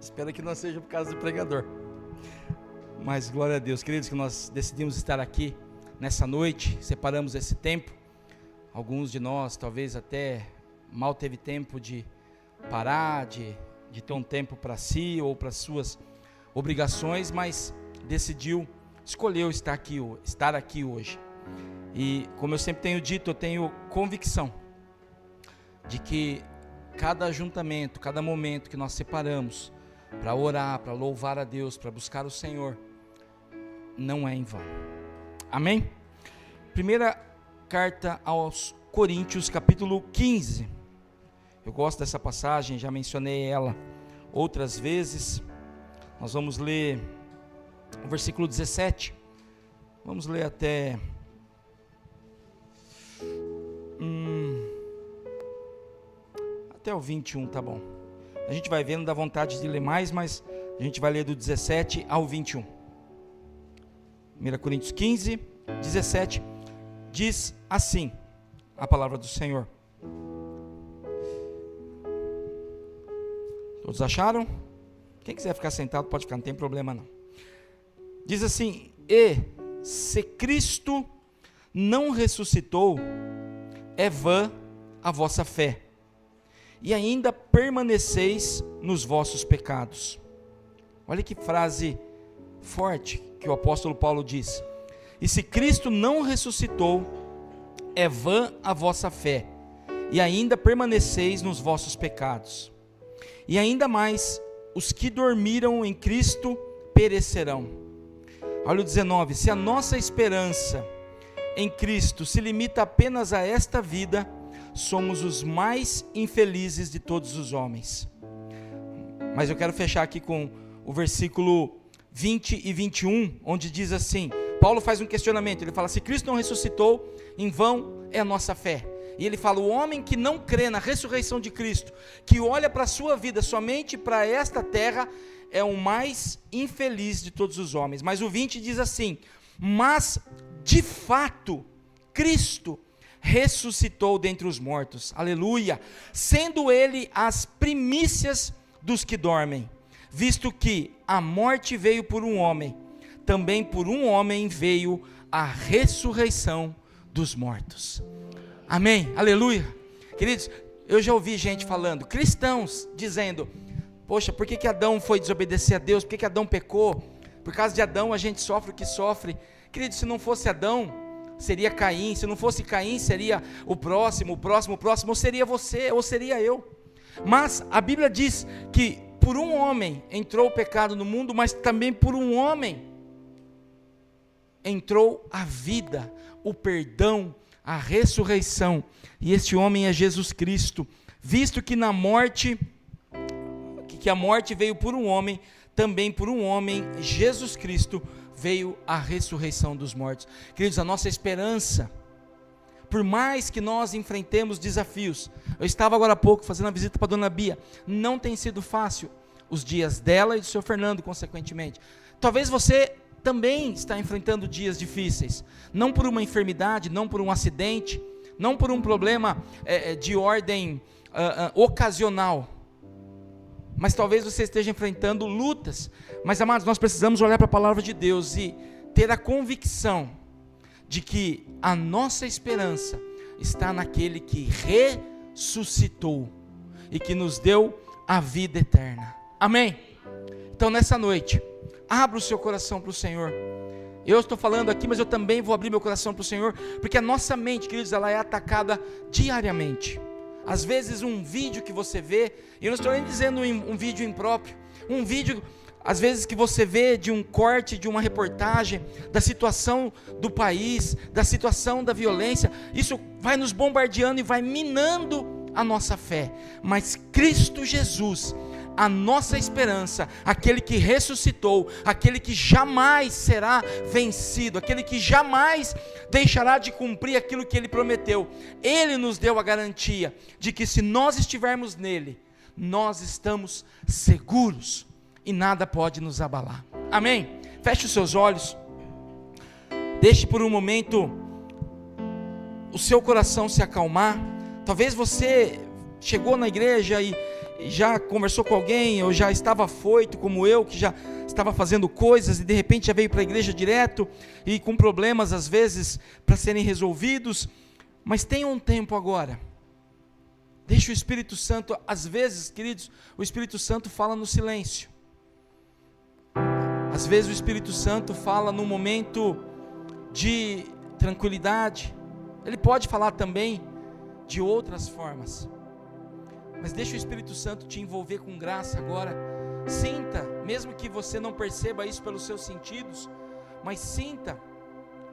Espero que não seja por causa do pregador. Mas glória a Deus, queridos, que nós decidimos estar aqui nessa noite, separamos esse tempo. Alguns de nós talvez até mal teve tempo de parar, de ter um tempo para si ou para suas obrigações, mas escolheu estar aqui hoje. E como eu sempre tenho dito, eu tenho convicção de que cada ajuntamento, cada momento que nós separamos para orar, para louvar a Deus, para buscar o Senhor, não é em vão. Amém? Primeira carta aos Coríntios, capítulo 15. Eu gosto dessa passagem, já mencionei ela outras vezes. Nós vamos ler o versículo 17. Vamos ler até o 21, tá bom. A gente vai vendo, dá vontade de ler mais, mas a gente vai ler do 17 ao 21. 1 Coríntios 15, 17, diz assim a palavra do Senhor. Todos acharam? Quem quiser ficar sentado pode ficar, não tem problema não. Diz assim: e se Cristo não ressuscitou, é vã a vossa fé, e ainda permaneceis nos vossos pecados. Olha que frase forte que o apóstolo Paulo diz: e se Cristo não ressuscitou, é vã a vossa fé, e ainda permaneceis nos vossos pecados. E ainda mais, os que dormiram em Cristo perecerão. Olha o 19: se a nossa esperança em Cristo se limita apenas a esta vida, somos os mais infelizes de todos os homens. Mas eu quero fechar aqui com o versículo 20 e 21, onde diz assim, Paulo faz um questionamento, ele fala: se Cristo não ressuscitou, em vão é a nossa fé. E ele fala: o homem que não crê na ressurreição de Cristo, que olha para a sua vida somente para esta terra, é o mais infeliz de todos os homens. Mas o 20 diz assim: mas de fato Cristo ressuscitou dentre os mortos, aleluia, sendo ele as primícias dos que dormem, visto que a morte veio por um homem, também por um homem veio a ressurreição dos mortos. Amém, aleluia. Queridos, eu já ouvi gente falando, cristãos dizendo: poxa, por que Adão foi desobedecer a Deus? Por que Adão pecou? Por causa de Adão a gente sofre o que sofre. Queridos, se não fosse Adão, seria Caim. Se não fosse Caim, seria o próximo, ou seria você, ou seria eu. Mas a Bíblia diz que por um homem entrou o pecado no mundo, mas também por um homem entrou a vida, o perdão, a ressurreição. E este homem é Jesus Cristo. Visto que a morte veio por um homem, também por um homem, Jesus Cristo, veio a ressurreição dos mortos. Queridos, a nossa esperança, por mais que nós enfrentemos desafios, eu estava agora há pouco fazendo uma visita para a dona Bia, não tem sido fácil, os dias dela e do seu Fernando, consequentemente. Talvez você também está enfrentando dias difíceis, não por uma enfermidade, não por um acidente, não por um problema de ordem ocasional, mas talvez você esteja enfrentando lutas. Mas, amados, nós precisamos olhar para a palavra de Deus e ter a convicção de que a nossa esperança está naquele que ressuscitou e que nos deu a vida eterna. Amém? Então, nessa noite, abra o seu coração para o Senhor. Eu estou falando aqui, mas eu também vou abrir meu coração para o Senhor, porque a nossa mente, queridos, ela é atacada diariamente. Às vezes um vídeo que você vê, e eu não estou nem dizendo um vídeo impróprio, um vídeo, às vezes, que você vê de um corte, de uma reportagem, da situação do país, da situação da violência, isso vai nos bombardeando e vai minando a nossa fé. Mas Cristo Jesus, a nossa esperança, aquele que ressuscitou, aquele que jamais será vencido, aquele que jamais deixará de cumprir aquilo que ele prometeu, ele nos deu a garantia de que, se nós estivermos nele, nós estamos seguros e nada pode nos abalar. Amém? Feche os seus olhos, deixe por um momento o seu coração se acalmar. Talvez você chegou na igreja e já conversou com alguém, ou já estava afoito como eu, que já estava fazendo coisas e de repente já veio para a igreja direto e com problemas às vezes para serem resolvidos, mas tenha um tempo agora. Deixa o Espírito Santo, às vezes, queridos, o Espírito Santo fala no silêncio. Às vezes o Espírito Santo fala num momento de tranquilidade. Ele pode falar também de outras formas. Mas deixa o Espírito Santo te envolver com graça agora. Sinta, mesmo que você não perceba isso pelos seus sentidos, mas sinta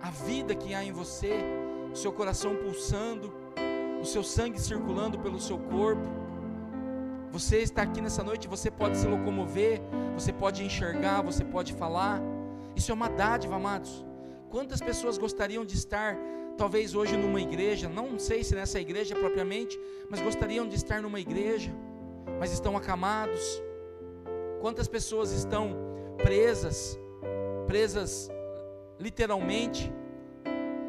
a vida que há em você, o seu coração pulsando, o seu sangue circulando pelo seu corpo. Você está aqui nessa noite, você pode se locomover, você pode enxergar, você pode falar. Isso é uma dádiva, amados. Quantas pessoas gostariam de estar, talvez hoje numa igreja, não sei se nessa igreja propriamente, mas gostariam de estar numa igreja, mas estão acamados. Quantas pessoas estão presas literalmente,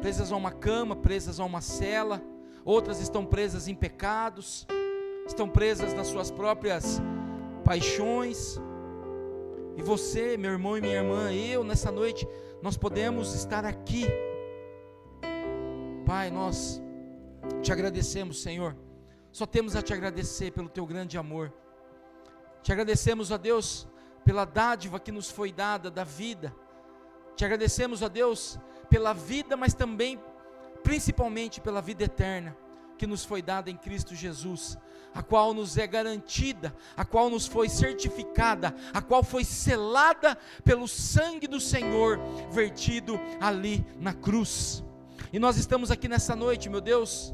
presas a uma cama, presas a uma cela. Outras estão presas em pecados, estão presas nas suas próprias paixões. E você, meu irmão e minha irmã, eu nessa noite, nós podemos estar aqui. Pai, nós te agradecemos, Senhor. Só temos a te agradecer pelo teu grande amor. Te agradecemos, ó Deus, pela dádiva que nos foi dada da vida. Te agradecemos, ó Deus, pela vida, mas também, principalmente pela vida eterna que nos foi dada em Cristo Jesus, a qual nos é garantida, a qual nos foi certificada, a qual foi selada pelo sangue do Senhor vertido ali na cruz. E nós estamos aqui nessa noite, meu Deus,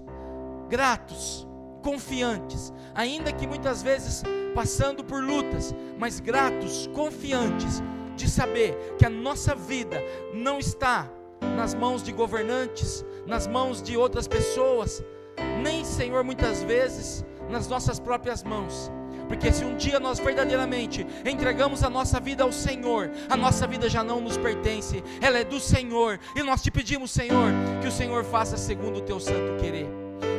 gratos, confiantes, ainda que muitas vezes passando por lutas, mas gratos, confiantes de saber que a nossa vida não está nas mãos de governantes, nas mãos de outras pessoas, nem, Senhor, muitas vezes nas nossas próprias mãos, porque se um dia nós verdadeiramente entregamos a nossa vida ao Senhor, a nossa vida já não nos pertence, ela é do Senhor, e nós te pedimos, Senhor, que o Senhor faça segundo o teu santo querer.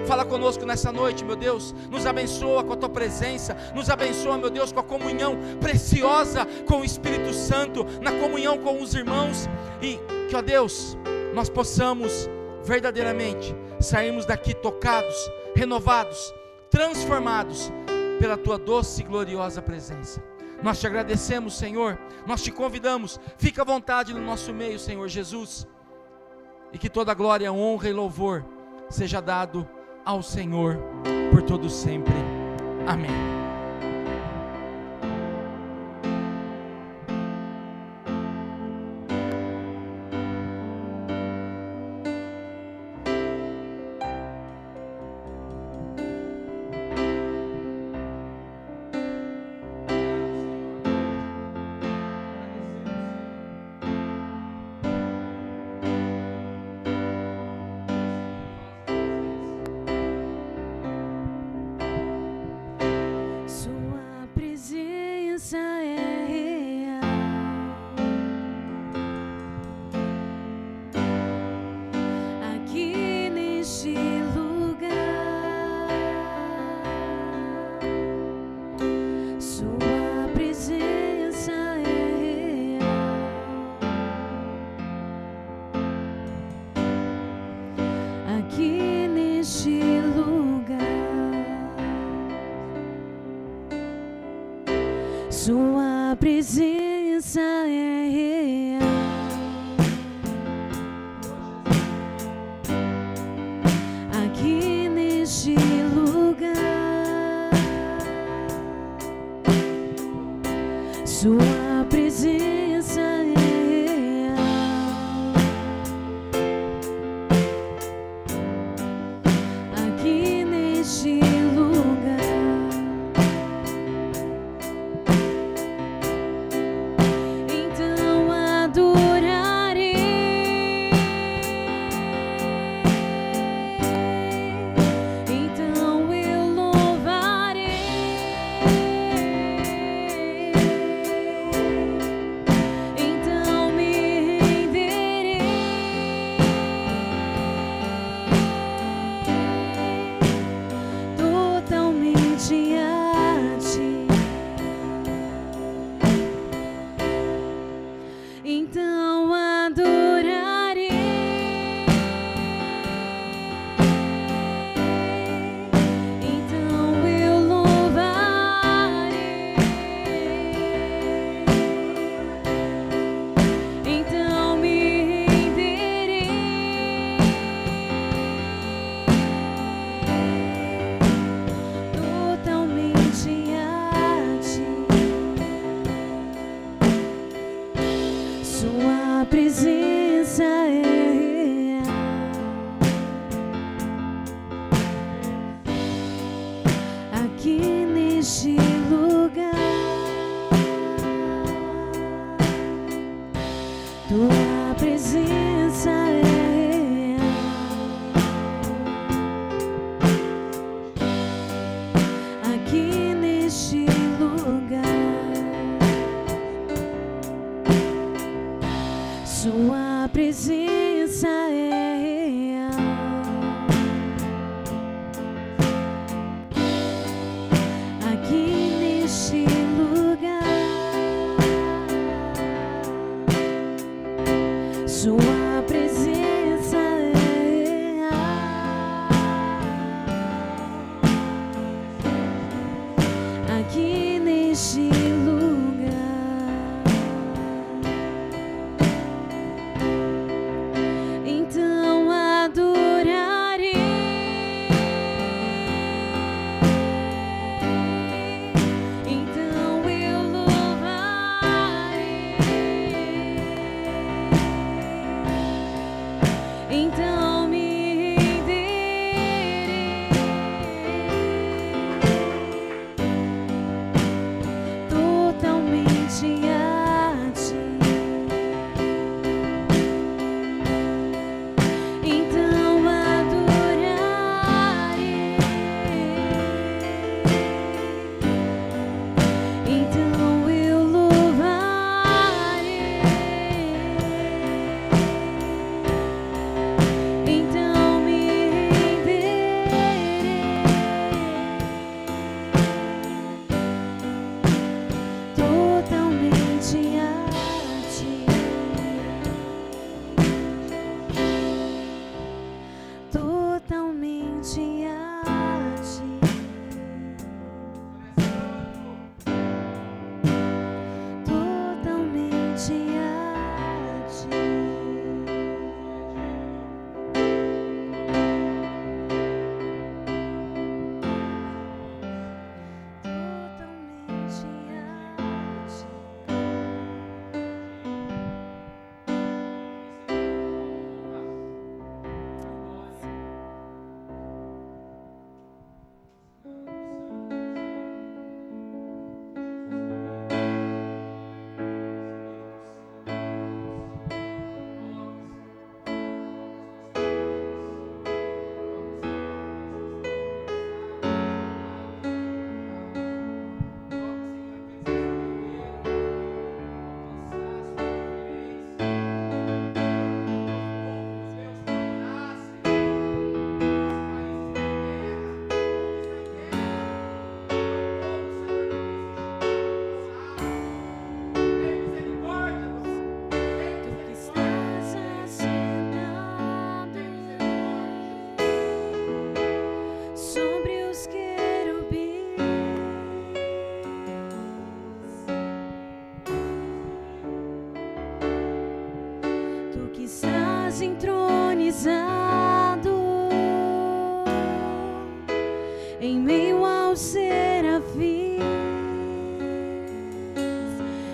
Fala conosco nessa noite, meu Deus, nos abençoa com a tua presença, nos abençoa, meu Deus, com a comunhão preciosa com o Espírito Santo, na comunhão com os irmãos, e que, ó Deus, nós possamos verdadeiramente sairmos daqui tocados, renovados, transformados pela tua doce e gloriosa presença. Nós te agradecemos, Senhor, nós te convidamos, fica à vontade no nosso meio, Senhor Jesus, e que toda glória, honra e louvor seja dado ao Senhor por todo sempre. Amém. Sua presença é real. Aqui neste lugar, sua presença é real. Aqui neste lugar, então adorarei, então eu louvarei, então adorarei. Então eu louvarei. Então me renderei. Totalmente a ti. Sua presença é real. Aqui neste lugar, tua presença é real. Aqui neste lugar, sua presença é real. Aqui neste lugar, sua presença é real. Aqui neste lugar, então adorarei. Então eu louvarei. Então me renderei. Totalmente a ti. Então adorarei. Então eu louvarei. Então me renderei. Totalmente a ti. Totalmente a ti. Totalmente a ti. Totalmente a ti. Tu que estás assentado sobre os querubins, tu que estás entronizado em meio aos serafins,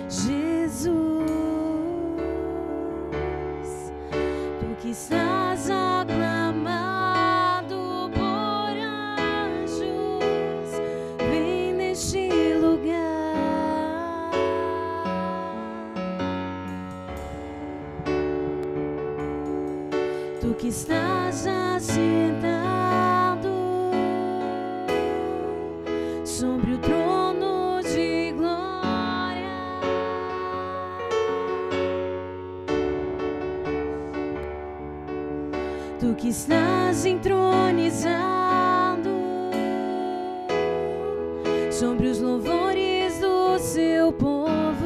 Jesus, tu que estás aclamado por anjos, vem neste lugar. Tu que estás assentado sobre o trono de glória, tu que estás entronizado sobre os louvores do seu povo,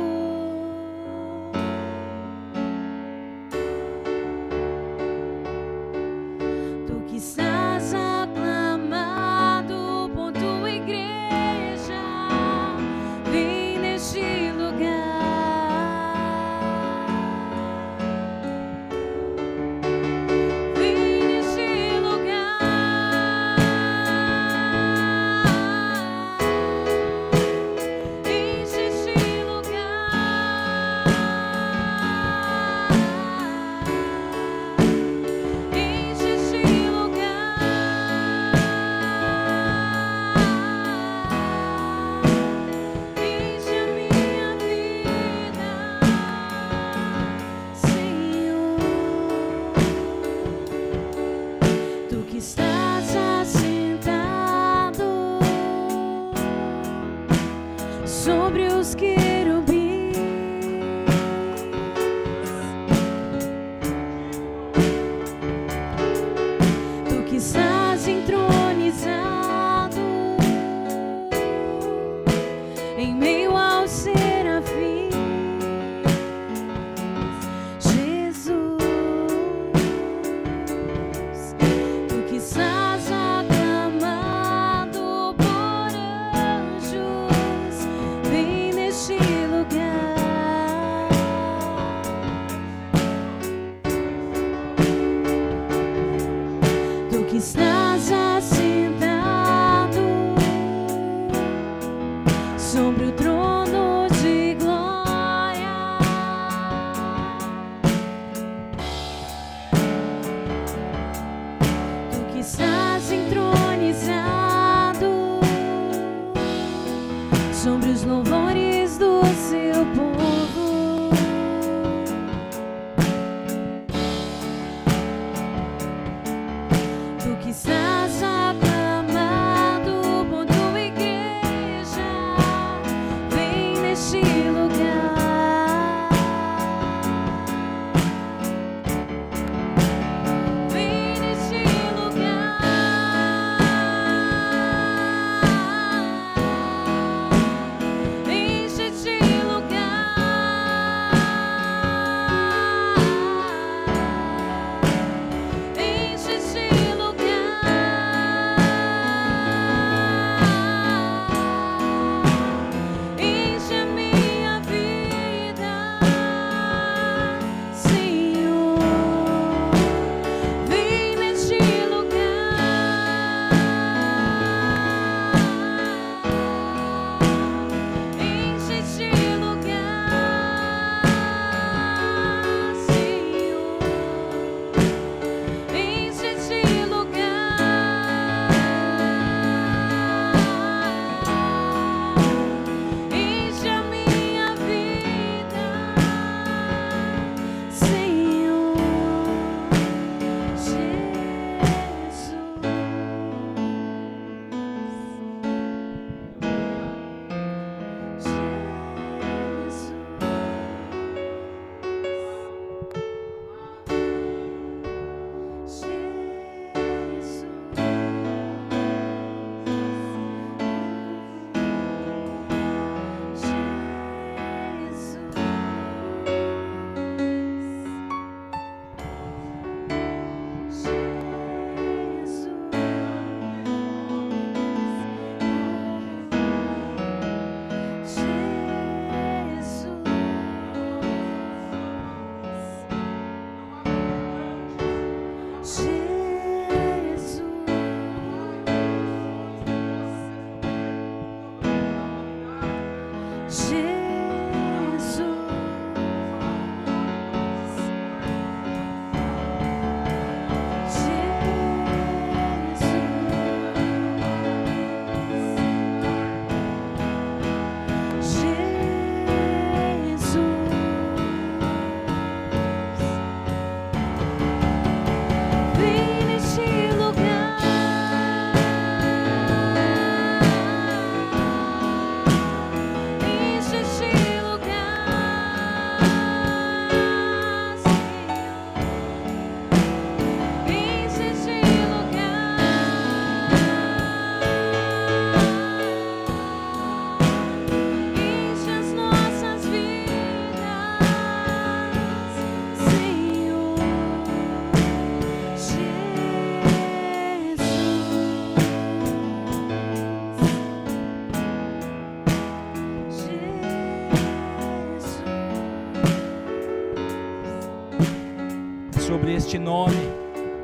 este nome,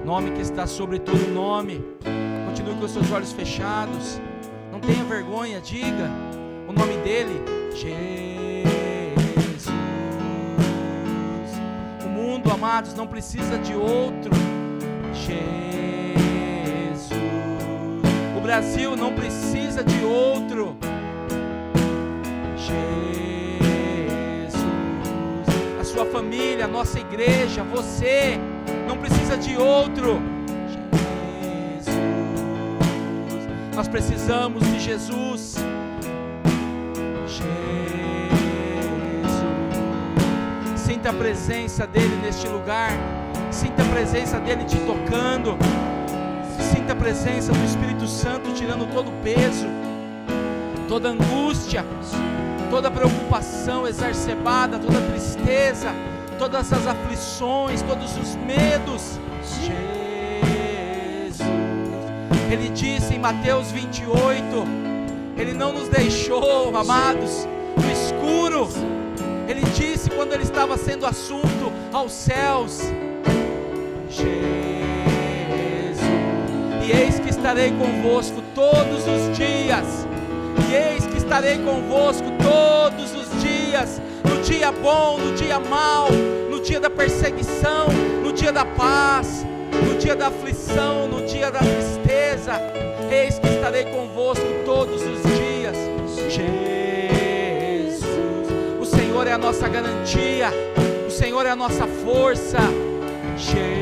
nome que está sobre todo nome. Continue com os seus olhos fechados, não tenha vergonha, diga o nome dele, Jesus. O mundo, amados, não precisa de outro, Jesus. O Brasil não precisa de outro, Jesus. A sua família, a nossa igreja, você não precisa de outro, Jesus. Nós precisamos de Jesus, Jesus. Sinta a presença dele neste lugar, sinta a presença dele te tocando, sinta a presença do Espírito Santo tirando todo o peso, toda angústia, toda preocupação exacerbada, toda tristeza, todas as aflições, todos os medos, Jesus. Ele disse em Mateus 28, Ele não nos deixou, amados, no escuro. Ele disse quando Ele estava sendo assunto aos céus, Jesus, e eis que estarei convosco todos os dias, e eis que estarei convosco todos os dias, no dia bom, no dia mau, no dia da perseguição, no dia da paz, no dia da aflição, no dia da tristeza, eis que estarei convosco todos os dias, Jesus. O Senhor é a nossa garantia, o Senhor é a nossa força, Jesus.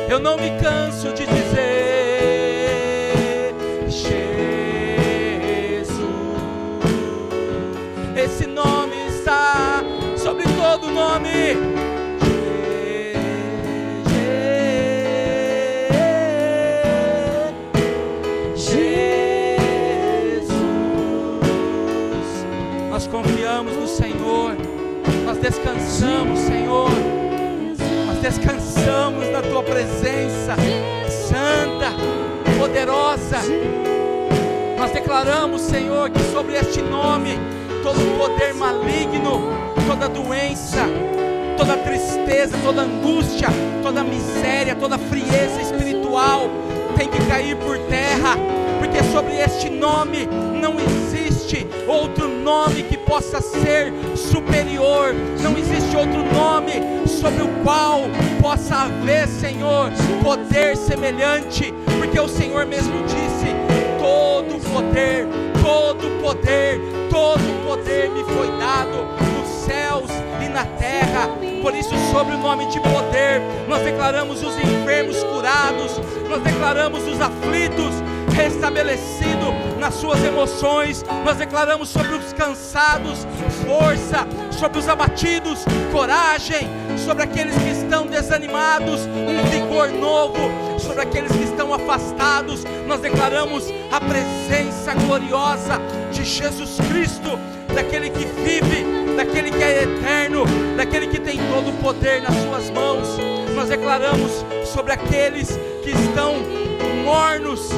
Eu não me canso de dizer, Jesus. Esse nome está sobre todo nome, Jesus. Nós confiamos no Senhor, nós descansamos, Senhor, nós descansamos na Tua presença santa, poderosa. Nós declaramos, Senhor, que sobre este nome todo poder maligno, toda doença, toda tristeza, toda angústia, toda miséria, toda frieza espiritual tem que cair por terra, porque sobre este nome não existe outro nome que possa ser superior, não existe outro nome sobre o qual possa haver, Senhor, poder semelhante, porque o Senhor mesmo disse: todo poder, todo poder, todo poder me foi dado nos céus e na terra. Por isso, sobre o nome de poder, nós declaramos os enfermos curados, nós declaramos os aflitos restabelecidos nas suas emoções, nós declaramos sobre os cansados força, sobre os abatidos coragem, sobre aqueles que estão desanimados um vigor novo, sobre aqueles que estão afastados nós declaramos a presença gloriosa de Jesus Cristo, daquele que vive, daquele que é eterno, daquele que tem todo o poder nas suas mãos. Nós declaramos sobre aqueles que estão mornos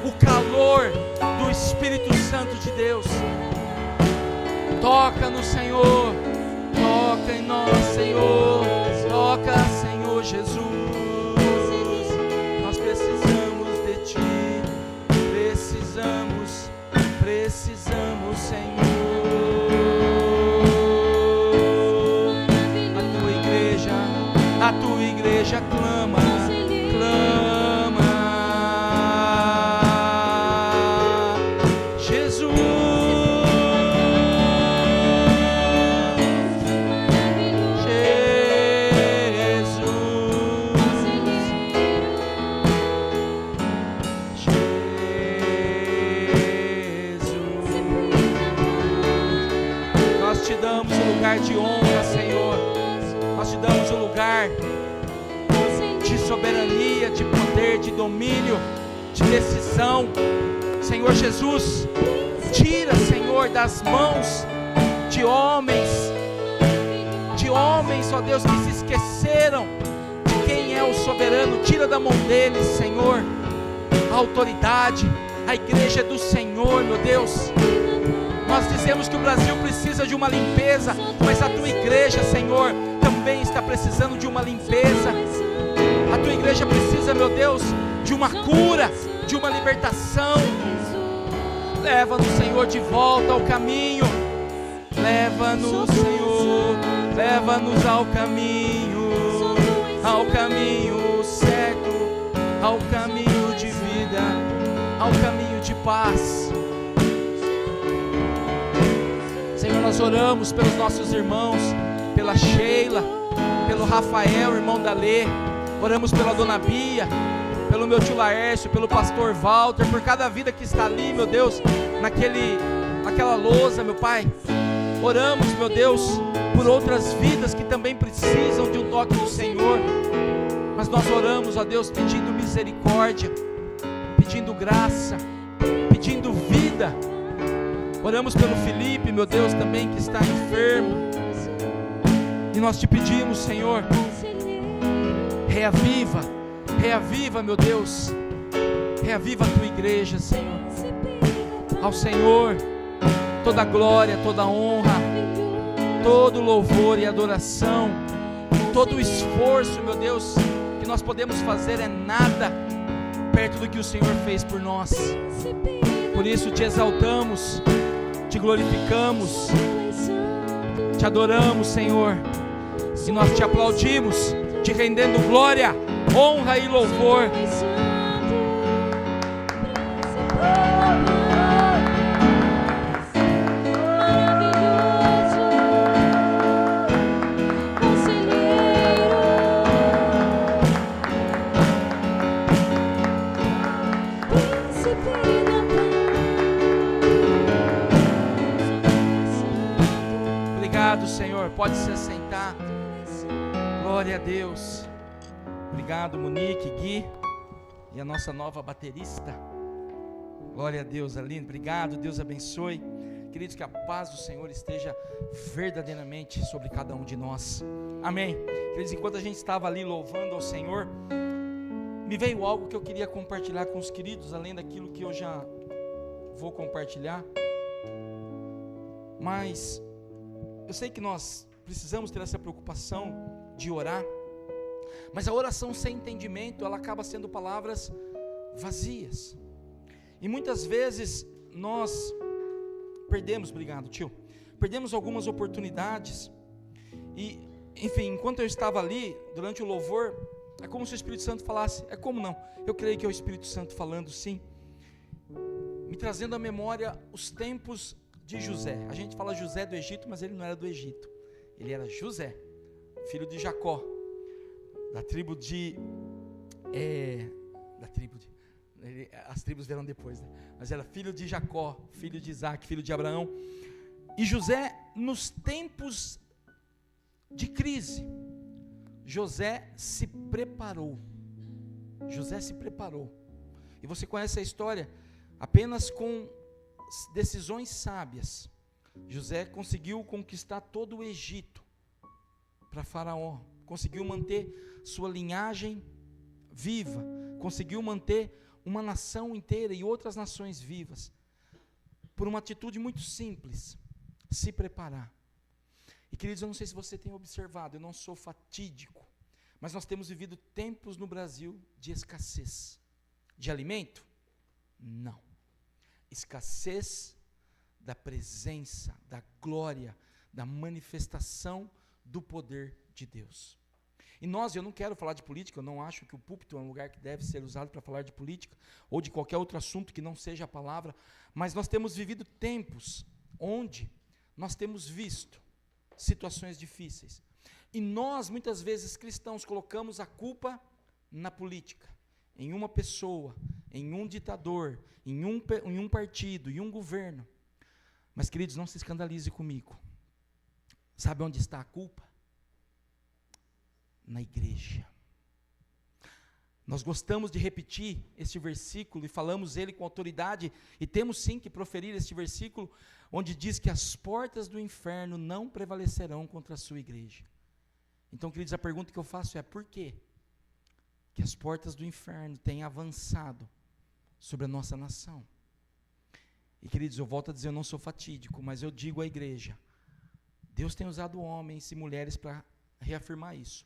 o calor do Espírito Santo de Deus. Toca no Senhor, toca em nós, Senhor, toca, Senhor Jesus. Nós precisamos de Ti, precisamos, Senhor. A Tua igreja clama, clama, Jesus, nós Te damos o lugar de honra, Senhor, nós Te damos o lugar de soberania, de poder, de domínio, de decisão. Senhor Jesus, tira, Senhor, das mãos de homens, ó Deus, que se esqueceram de quem é o soberano. Tira da mão deles, Senhor, a autoridade. A igreja é do Senhor, meu Deus. Nós dizemos que o Brasil precisa de uma limpeza, mas a tua igreja, Senhor, também está precisando de uma limpeza. A tua igreja precisa, meu Deus, de uma cura, de uma libertação. Leva-nos, Senhor, de volta ao caminho. Leva-nos, Senhor, leva-nos ao caminho certo, ao caminho de vida, ao caminho de paz. Senhor, nós oramos pelos nossos irmãos, pela Sheila, pelo Rafael, irmão da Lê. Oramos pela Dona Bia, pelo meu tio Laércio, pelo pastor Walter, por cada vida que está ali, meu Deus, naquela lousa, meu Pai. Oramos, meu Deus, por outras vidas que também precisam de um toque do Senhor. Mas nós oramos, ó Deus, pedindo misericórdia, pedindo graça, pedindo vida. Oramos pelo Felipe, meu Deus, também que está enfermo. E nós te pedimos, Senhor, reaviva, meu Deus, reaviva a tua igreja, Senhor. Ao Senhor toda glória, toda honra, todo louvor e adoração, todo esforço, meu Deus, que nós podemos fazer é nada perto do que o Senhor fez por nós. Por isso te exaltamos, te glorificamos, te adoramos, Senhor, e nós te aplaudimos, te rendendo glória, honra e louvor. Senhor, pode se assentar. Glória a Deus. Obrigado, Monique, Gui e a nossa nova baterista. Glória a Deus, Aline. Obrigado, Deus abençoe. Queridos, que a paz do Senhor esteja verdadeiramente sobre cada um de nós. Amém. Queridos, enquanto a gente estava ali louvando ao Senhor, me veio algo que eu queria compartilhar com os queridos, além daquilo que eu já vou compartilhar. Mas eu sei que nós precisamos ter essa preocupação de orar, mas a oração sem entendimento, ela acaba sendo palavras vazias. E muitas vezes nós perdemos, obrigado tio, perdemos algumas oportunidades. E, enfim, enquanto eu estava ali, durante o louvor, é como se o Espírito Santo falasse, é como não, eu creio que é o Espírito Santo falando sim, me trazendo à memória os tempos de José. A gente fala José do Egito, mas ele não era do Egito, ele era José, filho de Jacó, da tribo de as tribos vieram depois, né? Mas era filho de Jacó, filho de Isaac, filho de Abraão. E José, nos tempos de crise, José se preparou. E você conhece a história, apenas com decisões sábias, José conseguiu conquistar todo o Egito para Faraó, conseguiu manter sua linhagem viva, conseguiu manter uma nação inteira e outras nações vivas, por uma atitude muito simples, se preparar. E queridos, eu não sei se você tem observado, eu não sou fatídico, mas nós temos vivido tempos no Brasil de escassez de alimento? Não. Escassez da presença, da glória, da manifestação do poder de Deus. E eu não quero falar de política, eu não acho que o púlpito é um lugar que deve ser usado para falar de política, ou de qualquer outro assunto que não seja a palavra, mas nós temos vivido tempos onde nós temos visto situações difíceis, e nós muitas vezes cristãos colocamos a culpa na política, em uma pessoa, em um ditador, em um partido, em um governo. Mas queridos, não se escandalize comigo, sabe onde está a culpa? Na igreja. Nós gostamos de repetir este versículo e falamos ele com autoridade, e temos sim que proferir este versículo, onde diz que as portas do inferno não prevalecerão contra a sua igreja. Então, queridos, a pergunta que eu faço é: por quê que as portas do inferno têm avançado sobre a nossa nação? E queridos, eu volto a dizer, eu não sou fatídico, mas eu digo à igreja, Deus tem usado homens e mulheres para reafirmar isso.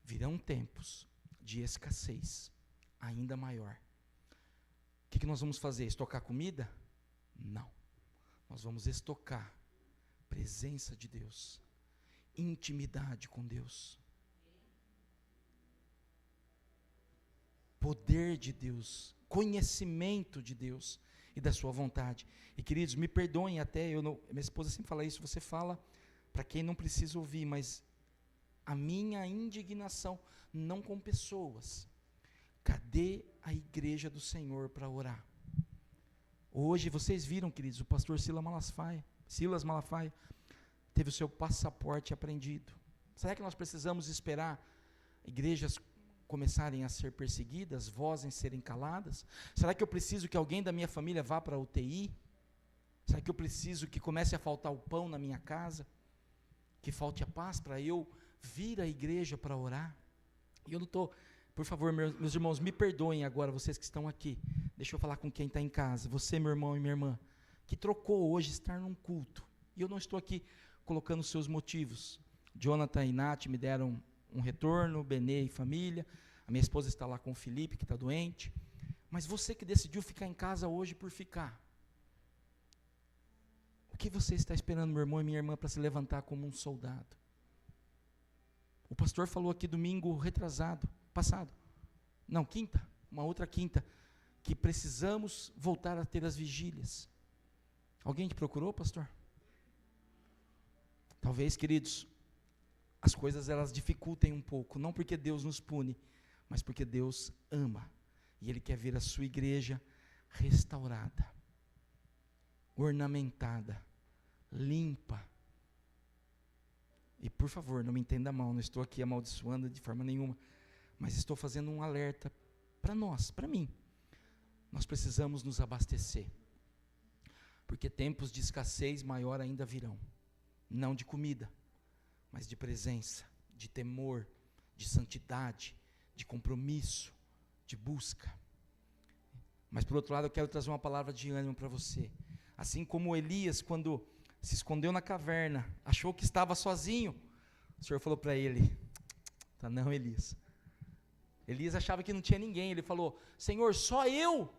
Virão tempos de escassez ainda maior. O que nós vamos fazer? Estocar comida? Não. Nós vamos estocar presença de Deus, intimidade com Deus, poder de Deus, conhecimento de Deus e da sua vontade. E queridos, me perdoem até, minha esposa sempre fala isso, você fala para quem não precisa ouvir, mas a minha indignação, não com pessoas, cadê a igreja do Senhor para orar? Hoje, vocês viram, queridos, o pastor Silas Malafaia, teve o seu passaporte apreendido. Será que nós precisamos esperar igrejas começarem a ser perseguidas, vozes serem caladas? Será que eu preciso que alguém da minha família vá para a UTI? Será que eu preciso que comece a faltar o pão na minha casa? Que falte a paz para eu vir à igreja para orar? E eu não estou, por favor, meus irmãos, me perdoem agora, vocês que estão aqui. Deixa eu falar com quem está em casa, você, meu irmão e minha irmã, que trocou hoje estar num culto. E eu não estou aqui colocando os seus motivos. Jonathan e Nath me deram um retorno, Benê e família. A minha esposa está lá com o Felipe, que está doente. Mas você que decidiu ficar em casa hoje por ficar, o que você está esperando, meu irmão e minha irmã, para se levantar como um soldado? O pastor falou aqui domingo passado, não, quinta, uma outra quinta, que precisamos voltar a ter as vigílias. Alguém te procurou, pastor? Talvez, queridos, as coisas elas dificultem um pouco, não porque Deus nos pune, mas porque Deus ama, e Ele quer ver a sua igreja restaurada, ornamentada, limpa. E por favor, não me entenda mal, não estou aqui amaldiçoando de forma nenhuma, mas estou fazendo um alerta para nós, para mim. Nós precisamos nos abastecer, porque tempos de escassez maior ainda virão, não de comida, mas de presença, de temor, de santidade, de compromisso, de busca. Mas por outro lado, eu quero trazer uma palavra de ânimo para você. Assim como Elias, quando se escondeu na caverna, achou que estava sozinho, o Senhor falou para ele, tá não, Elias. Elias achava que não tinha ninguém, ele falou, Senhor, só eu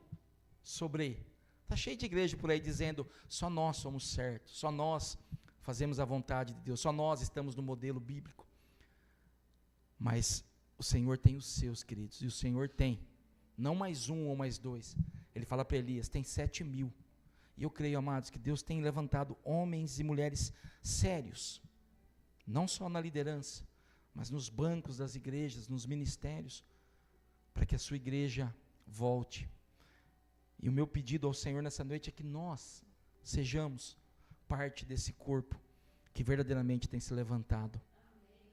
sobrei. Está cheio de igreja por aí dizendo, só nós somos certos, só nós fazemos a vontade de Deus, só nós estamos no modelo bíblico. Mas o Senhor tem os seus, queridos, e o Senhor tem, não mais um ou mais dois. Ele fala para Elias, tem 7.000. E eu creio, amados, que Deus tem levantado homens e mulheres sérios, não só na liderança, mas nos bancos das igrejas, nos ministérios, para que a sua igreja volte. E o meu pedido ao Senhor nessa noite é que nós sejamos parte desse corpo que verdadeiramente tem se levantado.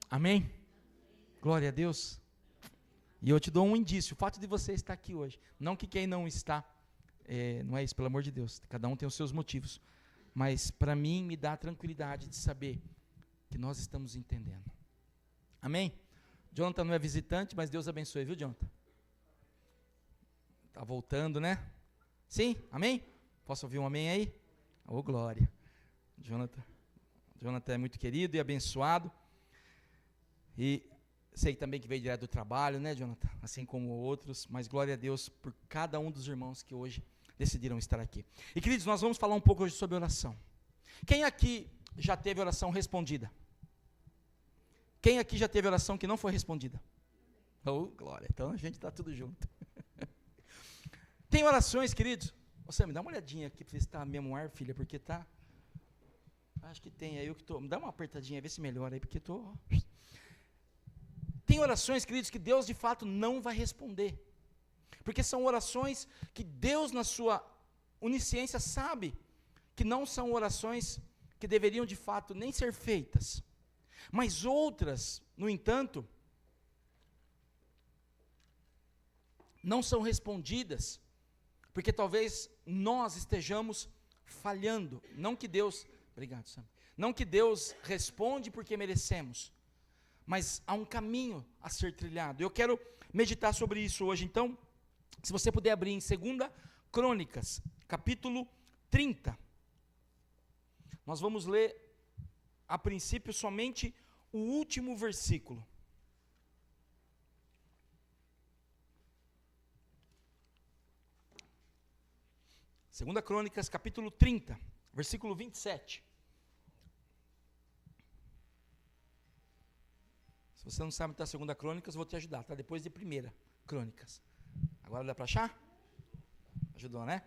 Amém? Glória a Deus. E eu te dou um indício, o fato de você estar aqui hoje, não que quem não está, não é isso, pelo amor de Deus, cada um tem os seus motivos, mas para mim me dá a tranquilidade de saber que nós estamos entendendo. Amém? Jonathan não é visitante, mas Deus abençoe, viu, Jonathan? Está voltando, né? Sim? Amém? Posso ouvir um amém aí? Ô, glória. Jonathan é muito querido e abençoado. E sei também que veio direto do trabalho, né, Jonathan? Assim como outros, mas glória a Deus por cada um dos irmãos que hoje decidiram estar aqui. E queridos, nós vamos falar um pouco hoje sobre oração. Quem aqui já teve oração respondida? Quem aqui já teve oração que não foi respondida? Oh, glória, então a gente está tudo junto. Tem orações, queridos? Você me dá uma olhadinha aqui para ver se está mesmo ar, filha, porque está... Acho que tem aí, eu que estou... Me dá uma apertadinha, vê se melhora aí, porque estou... Tem orações, queridos, que Deus de fato não vai responder. Porque são orações que Deus, na sua onisciência, sabe que não são orações que deveriam de fato nem ser feitas. Mas outras, no entanto, não são respondidas, porque talvez nós estejamos falhando. Não que Deus, obrigado, Sam, não que Deus responde porque merecemos, mas há um caminho a ser trilhado. Eu quero meditar sobre isso hoje, então, se você puder abrir em 2 Crônicas, capítulo 30, nós vamos ler, a princípio, somente o último versículo. Segunda Crônicas, capítulo 30, versículo 27. Se você não sabe da Segunda Crônicas, eu vou te ajudar, tá? Depois de Primeira Crônicas. Agora dá para achar? Ajudou, né?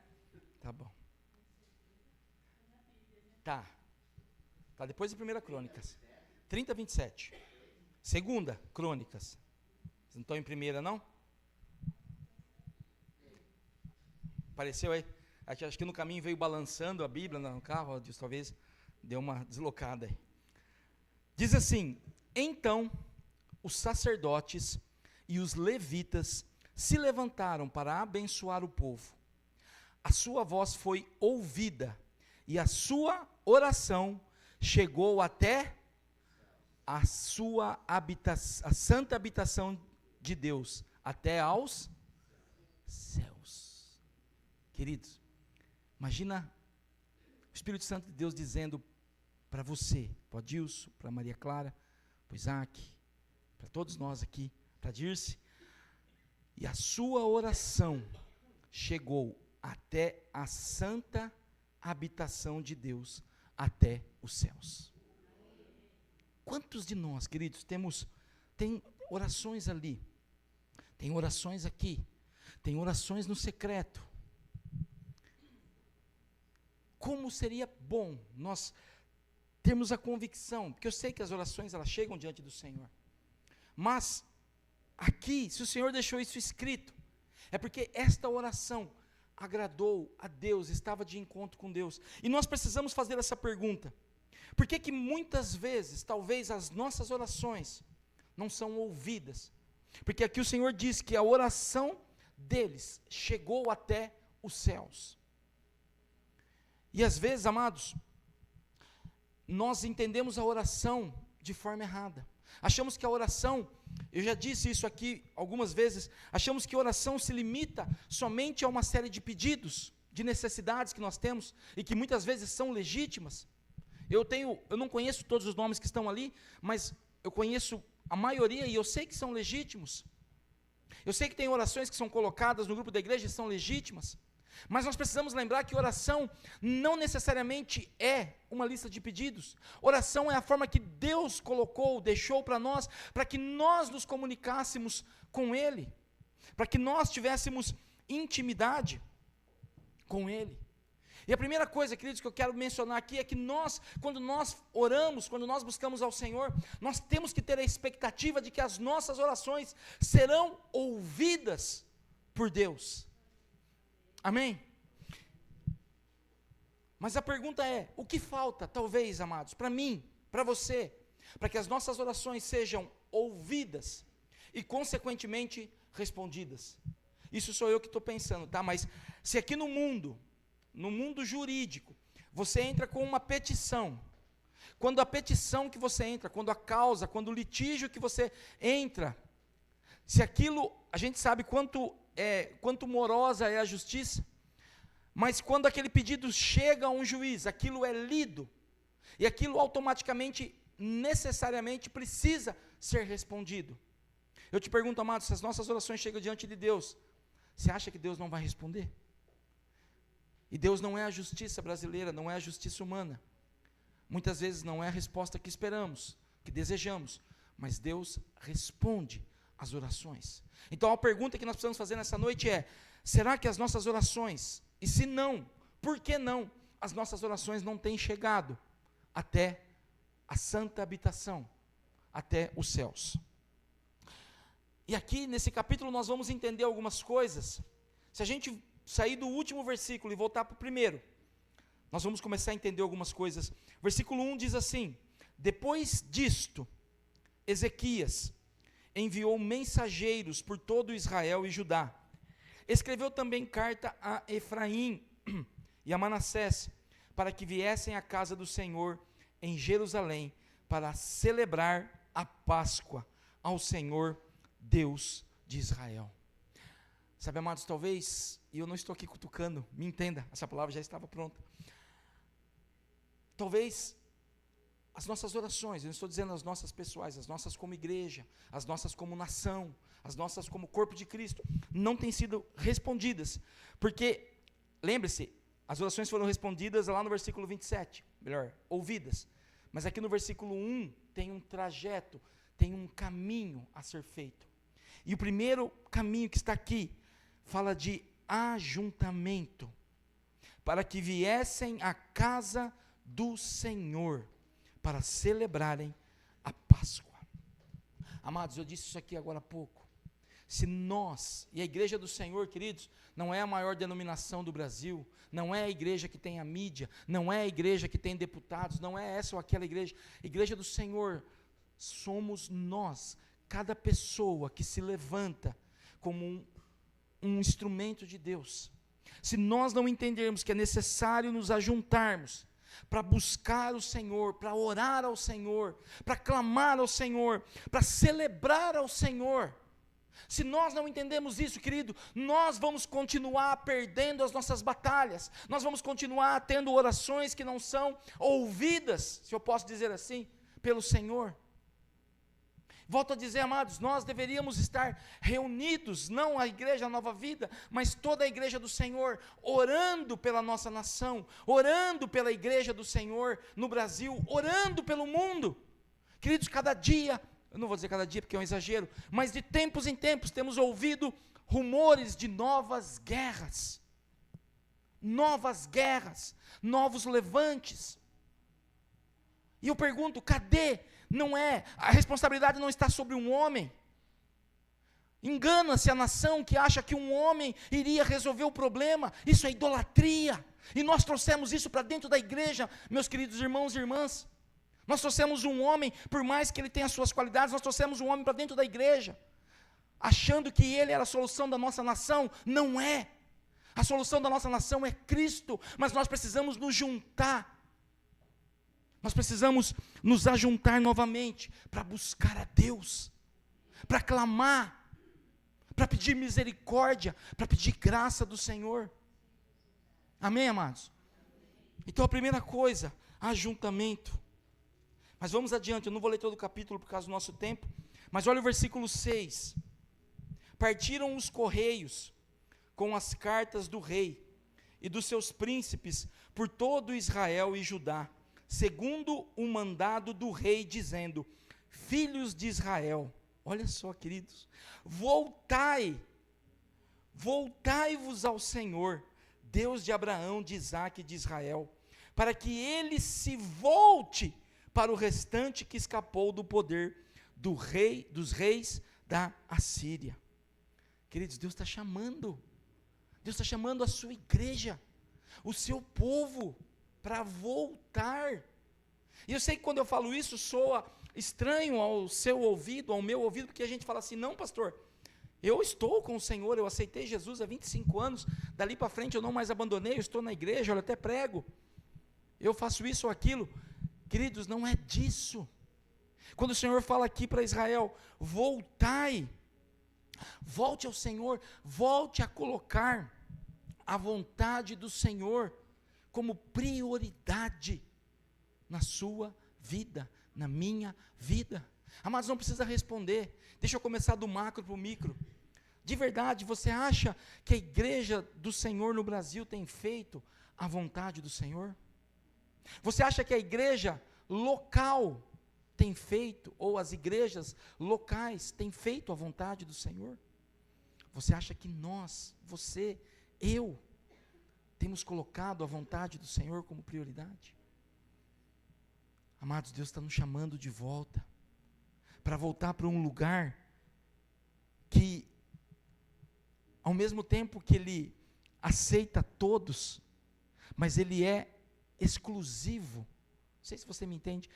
Tá bom. Tá depois de Primeira Crônicas. 30, 27. Segunda Crônicas. Vocês não estão em primeira, não? Apareceu aí? Acho que no caminho veio balançando a Bíblia no carro, talvez deu uma deslocada aí. Diz assim: então os sacerdotes e os levitas se levantaram para abençoar o povo. A sua voz foi ouvida e a sua oração chegou até a sua a santa habitação de Deus, até aos céus. Queridos, imagina o Espírito Santo de Deus dizendo para você, para o Adilson, para a Maria Clara, para o Isaac, para todos nós aqui, para a Dirce, e a sua oração chegou até a santa habitação de Deus, até os céus. Quantos de nós, queridos, tem orações ali, tem orações aqui, tem orações no secreto. Como seria bom nós termos a convicção, porque eu sei que as orações elas chegam diante do Senhor, mas aqui, se o Senhor deixou isso escrito, é porque esta oração agradou a Deus, estava de encontro com Deus, e nós precisamos fazer essa pergunta: por que que muitas vezes, talvez as nossas orações não são ouvidas? Porque aqui o Senhor diz que a oração deles chegou até os céus. E às vezes, amados, nós entendemos a oração de forma errada. Achamos que a oração, eu já disse isso aqui algumas vezes, achamos que a oração se limita somente a uma série de pedidos, de necessidades que nós temos, e que muitas vezes são legítimas. Eu não conheço todos os nomes que estão ali, mas eu conheço a maioria e eu sei que são legítimos. Eu sei que tem orações que são colocadas no grupo da igreja e são legítimas. Mas nós precisamos lembrar que oração não necessariamente é uma lista de pedidos. Oração é a forma que Deus colocou, deixou para nós, para que nós nos comunicássemos com Ele, para que nós tivéssemos intimidade com Ele. E a primeira coisa, queridos, que eu quero mencionar aqui é que quando nós oramos, quando nós buscamos ao Senhor, nós temos que ter a expectativa de que as nossas orações serão ouvidas por Deus. Amém? Mas a pergunta é, o que falta, talvez, amados, para mim, para você, para que as nossas orações sejam ouvidas e, consequentemente, respondidas? Isso sou eu que estou pensando, tá? Mas se aqui no mundo jurídico, você entra com uma petição, quando a petição que você entra, quando a causa, quando o litígio que você entra, se aquilo, a gente sabe quanto morosa é a justiça, mas quando aquele pedido chega a um juiz, aquilo é lido, e aquilo automaticamente, necessariamente precisa ser respondido. Eu te pergunto, amado, se as nossas orações chegam diante de Deus, você acha que Deus não vai responder? E Deus não é a justiça brasileira, não é a justiça humana. Muitas vezes não é a resposta que esperamos, que desejamos, mas Deus responde as orações. Então a pergunta que nós precisamos fazer nessa noite é: será que as nossas orações, e se não, por que não, as nossas orações não têm chegado até a santa habitação, até os céus? E aqui nesse capítulo nós vamos entender algumas coisas. Se a gente sair do último versículo e voltar para o primeiro, nós vamos começar a entender algumas coisas. Versículo 1 diz assim: depois disto, Ezequias enviou mensageiros por todo Israel e Judá. Escreveu também carta a Efraim e a Manassés, para que viessem à casa do Senhor em Jerusalém, para celebrar a Páscoa ao Senhor, Deus de Israel. Sabe, amados, talvez e eu não estou aqui cutucando, me entenda, essa palavra já estava pronta. Talvez as nossas orações, eu não estou dizendo as nossas pessoais, as nossas como igreja, as nossas como nação, as nossas como corpo de Cristo, não têm sido respondidas, porque, lembre-se, as orações foram respondidas lá no versículo 27, melhor, ouvidas, mas aqui no versículo 1 tem um trajeto, tem um caminho a ser feito, e o primeiro caminho que está aqui, fala de ajuntamento, para que viessem à casa do Senhor, para celebrarem a Páscoa. Amados, eu disse isso aqui agora há pouco, se nós, e a igreja do Senhor, queridos, não é a maior denominação do Brasil, não é a igreja que tem a mídia, não é a igreja que tem deputados, não é essa ou aquela igreja, a igreja do Senhor, somos nós, cada pessoa que se levanta como um instrumento de Deus. Se nós não entendermos que é necessário nos ajuntarmos, para buscar o Senhor, para orar ao Senhor, para clamar ao Senhor, para celebrar ao Senhor, se nós não entendemos isso, querido, nós vamos continuar perdendo as nossas batalhas, nós vamos continuar tendo orações que não são ouvidas, se eu posso dizer assim, pelo Senhor. Volto a dizer, amados, nós deveríamos estar reunidos, não a igreja Nova Vida, mas toda a igreja do Senhor, orando pela nossa nação, orando pela igreja do Senhor no Brasil, orando pelo mundo. Queridos, cada dia, eu não vou dizer cada dia porque é um exagero, mas de tempos em tempos temos ouvido rumores de novas guerras, novos levantes. E eu pergunto, cadê? Não é, a responsabilidade não está sobre um homem. Engana-se a nação que acha que um homem iria resolver o problema. Isso é idolatria, e nós trouxemos isso para dentro da igreja, meus queridos irmãos e irmãs. Nós trouxemos um homem, por mais que ele tenha suas qualidades, nós trouxemos um homem para dentro da igreja, achando que ele era a solução da nossa nação. Não é, a solução da nossa nação é Cristo, mas nós precisamos nos juntar. Nós precisamos nos ajuntar novamente para buscar a Deus, para clamar, para pedir misericórdia, para pedir graça do Senhor. Amém, amados? Então a primeira coisa, ajuntamento. Mas vamos adiante, eu não vou ler todo o capítulo por causa do nosso tempo, mas olha o versículo 6. Partiram os correios com as cartas do rei e dos seus príncipes por todo Israel e Judá, segundo o mandado do rei, dizendo: filhos de Israel, olha só, queridos, voltai-vos ao Senhor, Deus de Abraão, de Isaque e de Israel, para que ele se volte para o restante que escapou do poder dos reis da Assíria. Queridos, Deus está chamando a sua igreja, o seu povo, para voltar. E eu sei que quando eu falo isso soa estranho ao seu ouvido, ao meu ouvido, porque a gente fala assim: não, pastor, eu estou com o Senhor, eu aceitei Jesus há 25 anos, dali para frente eu não mais abandonei, eu estou na igreja, eu até prego, eu faço isso ou aquilo. Queridos, não é disso. Quando o Senhor fala aqui para Israel: voltai, volte ao Senhor, volte a colocar a vontade do Senhor como prioridade na sua vida, na minha vida. Amados, não precisa responder, deixa eu começar do macro para o micro. De verdade, você acha que a igreja do Senhor no Brasil tem feito a vontade do Senhor? Você acha que a igreja local tem feito, ou as igrejas locais têm feito a vontade do Senhor? Você acha que nós, você, eu, temos colocado a vontade do Senhor como prioridade? Amados, Deus está nos chamando de volta, para voltar para um lugar que, ao mesmo tempo que Ele aceita todos, mas Ele é exclusivo. Não sei se você me entende.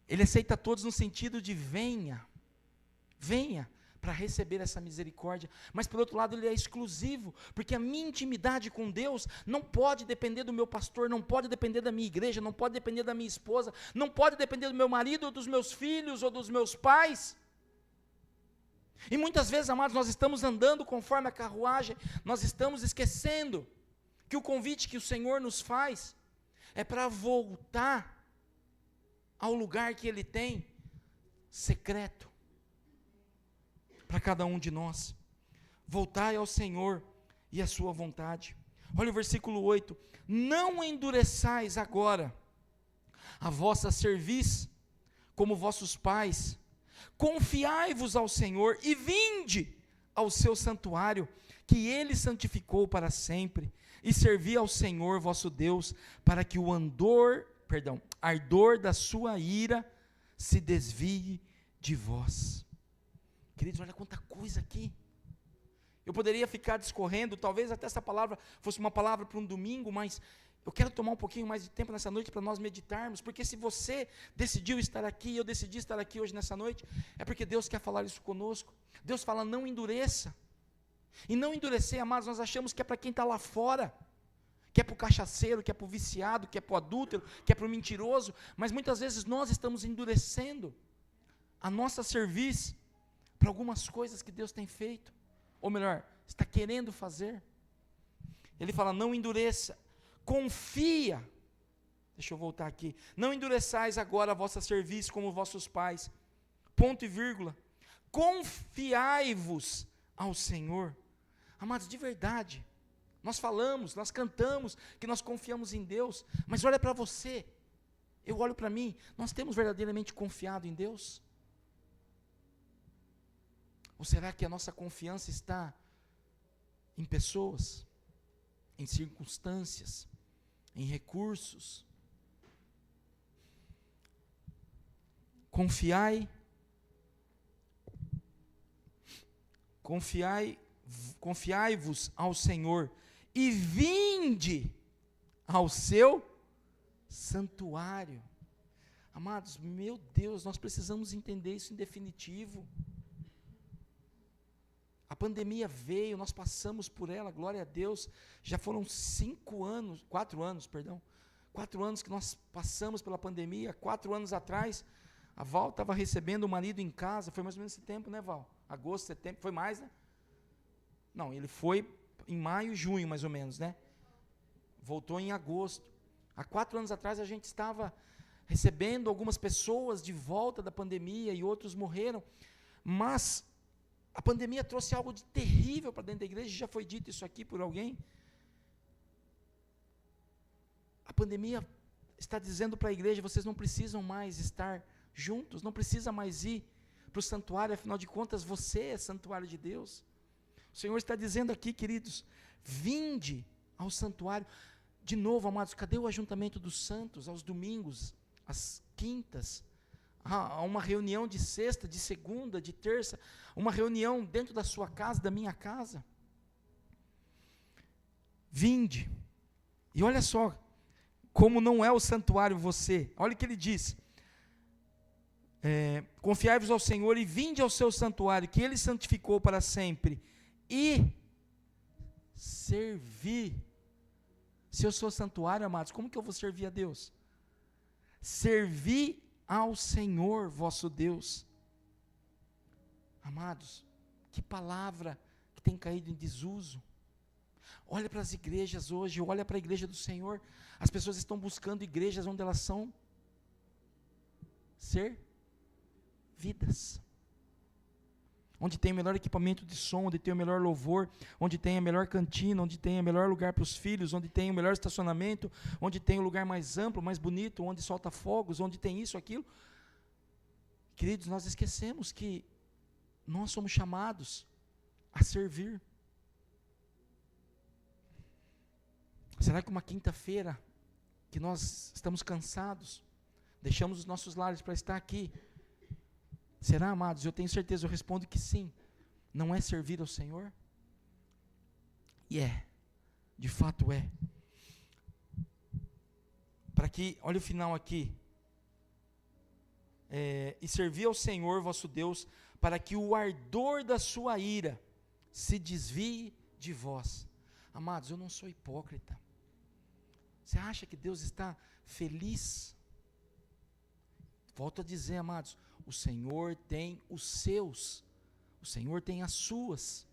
Ele aceita todos no sentido de venha para receber essa misericórdia, mas por outro lado Ele é exclusivo, porque a minha intimidade com Deus não pode depender do meu pastor, não pode depender da minha igreja, não pode depender da minha esposa, não pode depender do meu marido, ou dos meus filhos, ou dos meus pais. E muitas vezes, amados, nós estamos andando conforme a carruagem, nós estamos esquecendo que o convite que o Senhor nos faz é para voltar ao lugar que Ele tem secreto para cada um de nós. Voltai ao Senhor e à sua vontade. Olha o versículo 8: não endureçais agora a vossa cerviz, como vossos pais, confiai-vos ao Senhor e vinde ao seu santuário, que Ele santificou para sempre, e servi ao Senhor vosso Deus, para que o ardor da sua ira se desvie de vós. Queridos, olha quanta coisa aqui. Eu poderia ficar discorrendo, talvez até essa palavra fosse uma palavra para um domingo, mas eu quero tomar um pouquinho mais de tempo nessa noite para nós meditarmos, porque se você decidiu estar aqui, eu decidi estar aqui hoje nessa noite, é porque Deus quer falar isso conosco. Deus fala: não endureça. E não endurecer, amados, nós achamos que é para quem está lá fora, que é para o cachaceiro, que é para o viciado, que é para o adúltero, que é para o mentiroso, mas muitas vezes nós estamos endurecendo a nossa cerviz para algumas coisas que Deus tem feito, ou melhor, está querendo fazer. Ele fala: não endureça, confia. Deixa eu voltar aqui. Não endureçais agora a vossa cerviz como vossos pais, ponto e vírgula, confiai-vos ao Senhor. Amados, de verdade, nós falamos, nós cantamos que nós confiamos em Deus, mas olha para você, eu olho para mim, nós temos verdadeiramente confiado em Deus? Ou será que a nossa confiança está em pessoas, em circunstâncias, em recursos? Confiai-vos ao Senhor e vinde ao seu santuário. Amados, meu Deus, nós precisamos entender isso em definitivo. A pandemia veio, nós passamos por ela, glória a Deus. Já foram 4 anos que nós passamos pela pandemia. 4 anos atrás, a Val estava recebendo o marido em casa, foi mais ou menos esse tempo, né, Val? Agosto, setembro, foi mais, né? Não, ele foi em maio, junho, mais ou menos, né? Voltou em agosto. Há 4 anos atrás a gente estava recebendo algumas pessoas de volta da pandemia e outros morreram, mas a pandemia trouxe algo de terrível para dentro da igreja. Já foi dito isso aqui por alguém. A pandemia está dizendo para a igreja: vocês não precisam mais estar juntos, não precisa mais ir para o santuário, afinal de contas você é santuário de Deus. O Senhor está dizendo aqui, queridos, vinde ao santuário. De novo, amados, cadê o ajuntamento dos santos aos domingos, às quintas? Há uma reunião de sexta, de segunda, de terça, uma reunião dentro da sua casa, da minha casa. Vinde. E olha só, como não é o santuário você. Olha o que ele diz: confiai-vos ao Senhor e vinde ao seu santuário, que Ele santificou para sempre, e servir. Se eu sou santuário, amados, como que eu vou servir a Deus? Servir ao Senhor vosso Deus. Amados, que palavra que tem caído em desuso. Olha para as igrejas hoje, olha para a igreja do Senhor. As pessoas estão buscando igrejas onde elas são servidas, onde tem o melhor equipamento de som, onde tem o melhor louvor, onde tem a melhor cantina, onde tem o melhor lugar para os filhos, onde tem o melhor estacionamento, onde tem o lugar mais amplo, mais bonito, onde solta fogos, onde tem isso, aquilo. Queridos, nós esquecemos que nós somos chamados a servir. Será que uma quinta-feira que nós estamos cansados, deixamos os nossos lares para estar aqui, será, amados? Eu tenho certeza, eu respondo que sim. Não é servir ao Senhor? E de fato é. Para que, olha o final aqui, e servir ao Senhor vosso Deus, para que o ardor da sua ira se desvie de vós. Amados, eu não sou hipócrita. Você acha que Deus está feliz? Volto a dizer, amados, o Senhor tem os seus o Senhor tem as suas.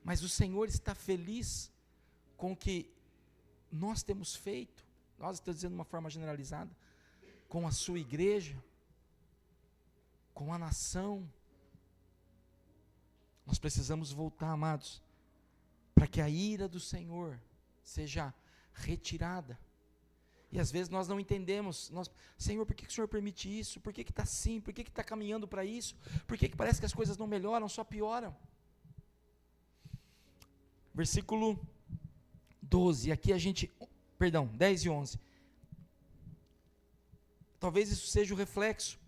Mas o Senhor está feliz com o que nós temos feito, nós estamos dizendo de uma forma generalizada, com a sua igreja, com a nação. Nós precisamos voltar, amados, para que a ira do Senhor seja retirada. E às vezes nós não entendemos, Senhor, por que o Senhor permite isso? Por que está assim? Por que está caminhando para isso? Por que parece que as coisas não melhoram, só pioram? Versículo 12, aqui 10 e 11. Talvez isso seja o reflexo.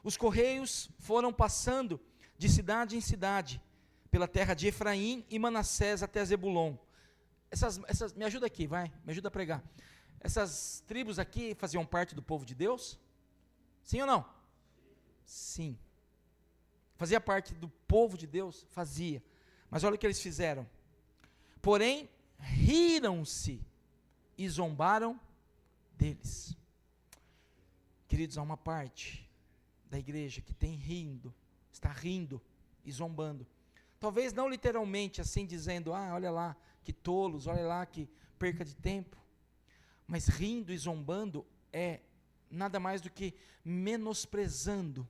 Os correios foram passando de cidade em cidade, pela terra de Efraim e Manassés até Zebulon. Me ajuda aqui, me ajuda a pregar. Essas tribos aqui faziam parte do povo de Deus? Sim ou não? Sim. Fazia parte do povo de Deus? Fazia. Mas olha o que eles fizeram. Porém, riram-se e zombaram deles. Queridos, há uma parte da igreja que está rindo e zombando. Talvez não literalmente assim dizendo, olha lá, que tolos, olha lá, que perca de tempo. Mas rindo e zombando é nada mais do que menosprezando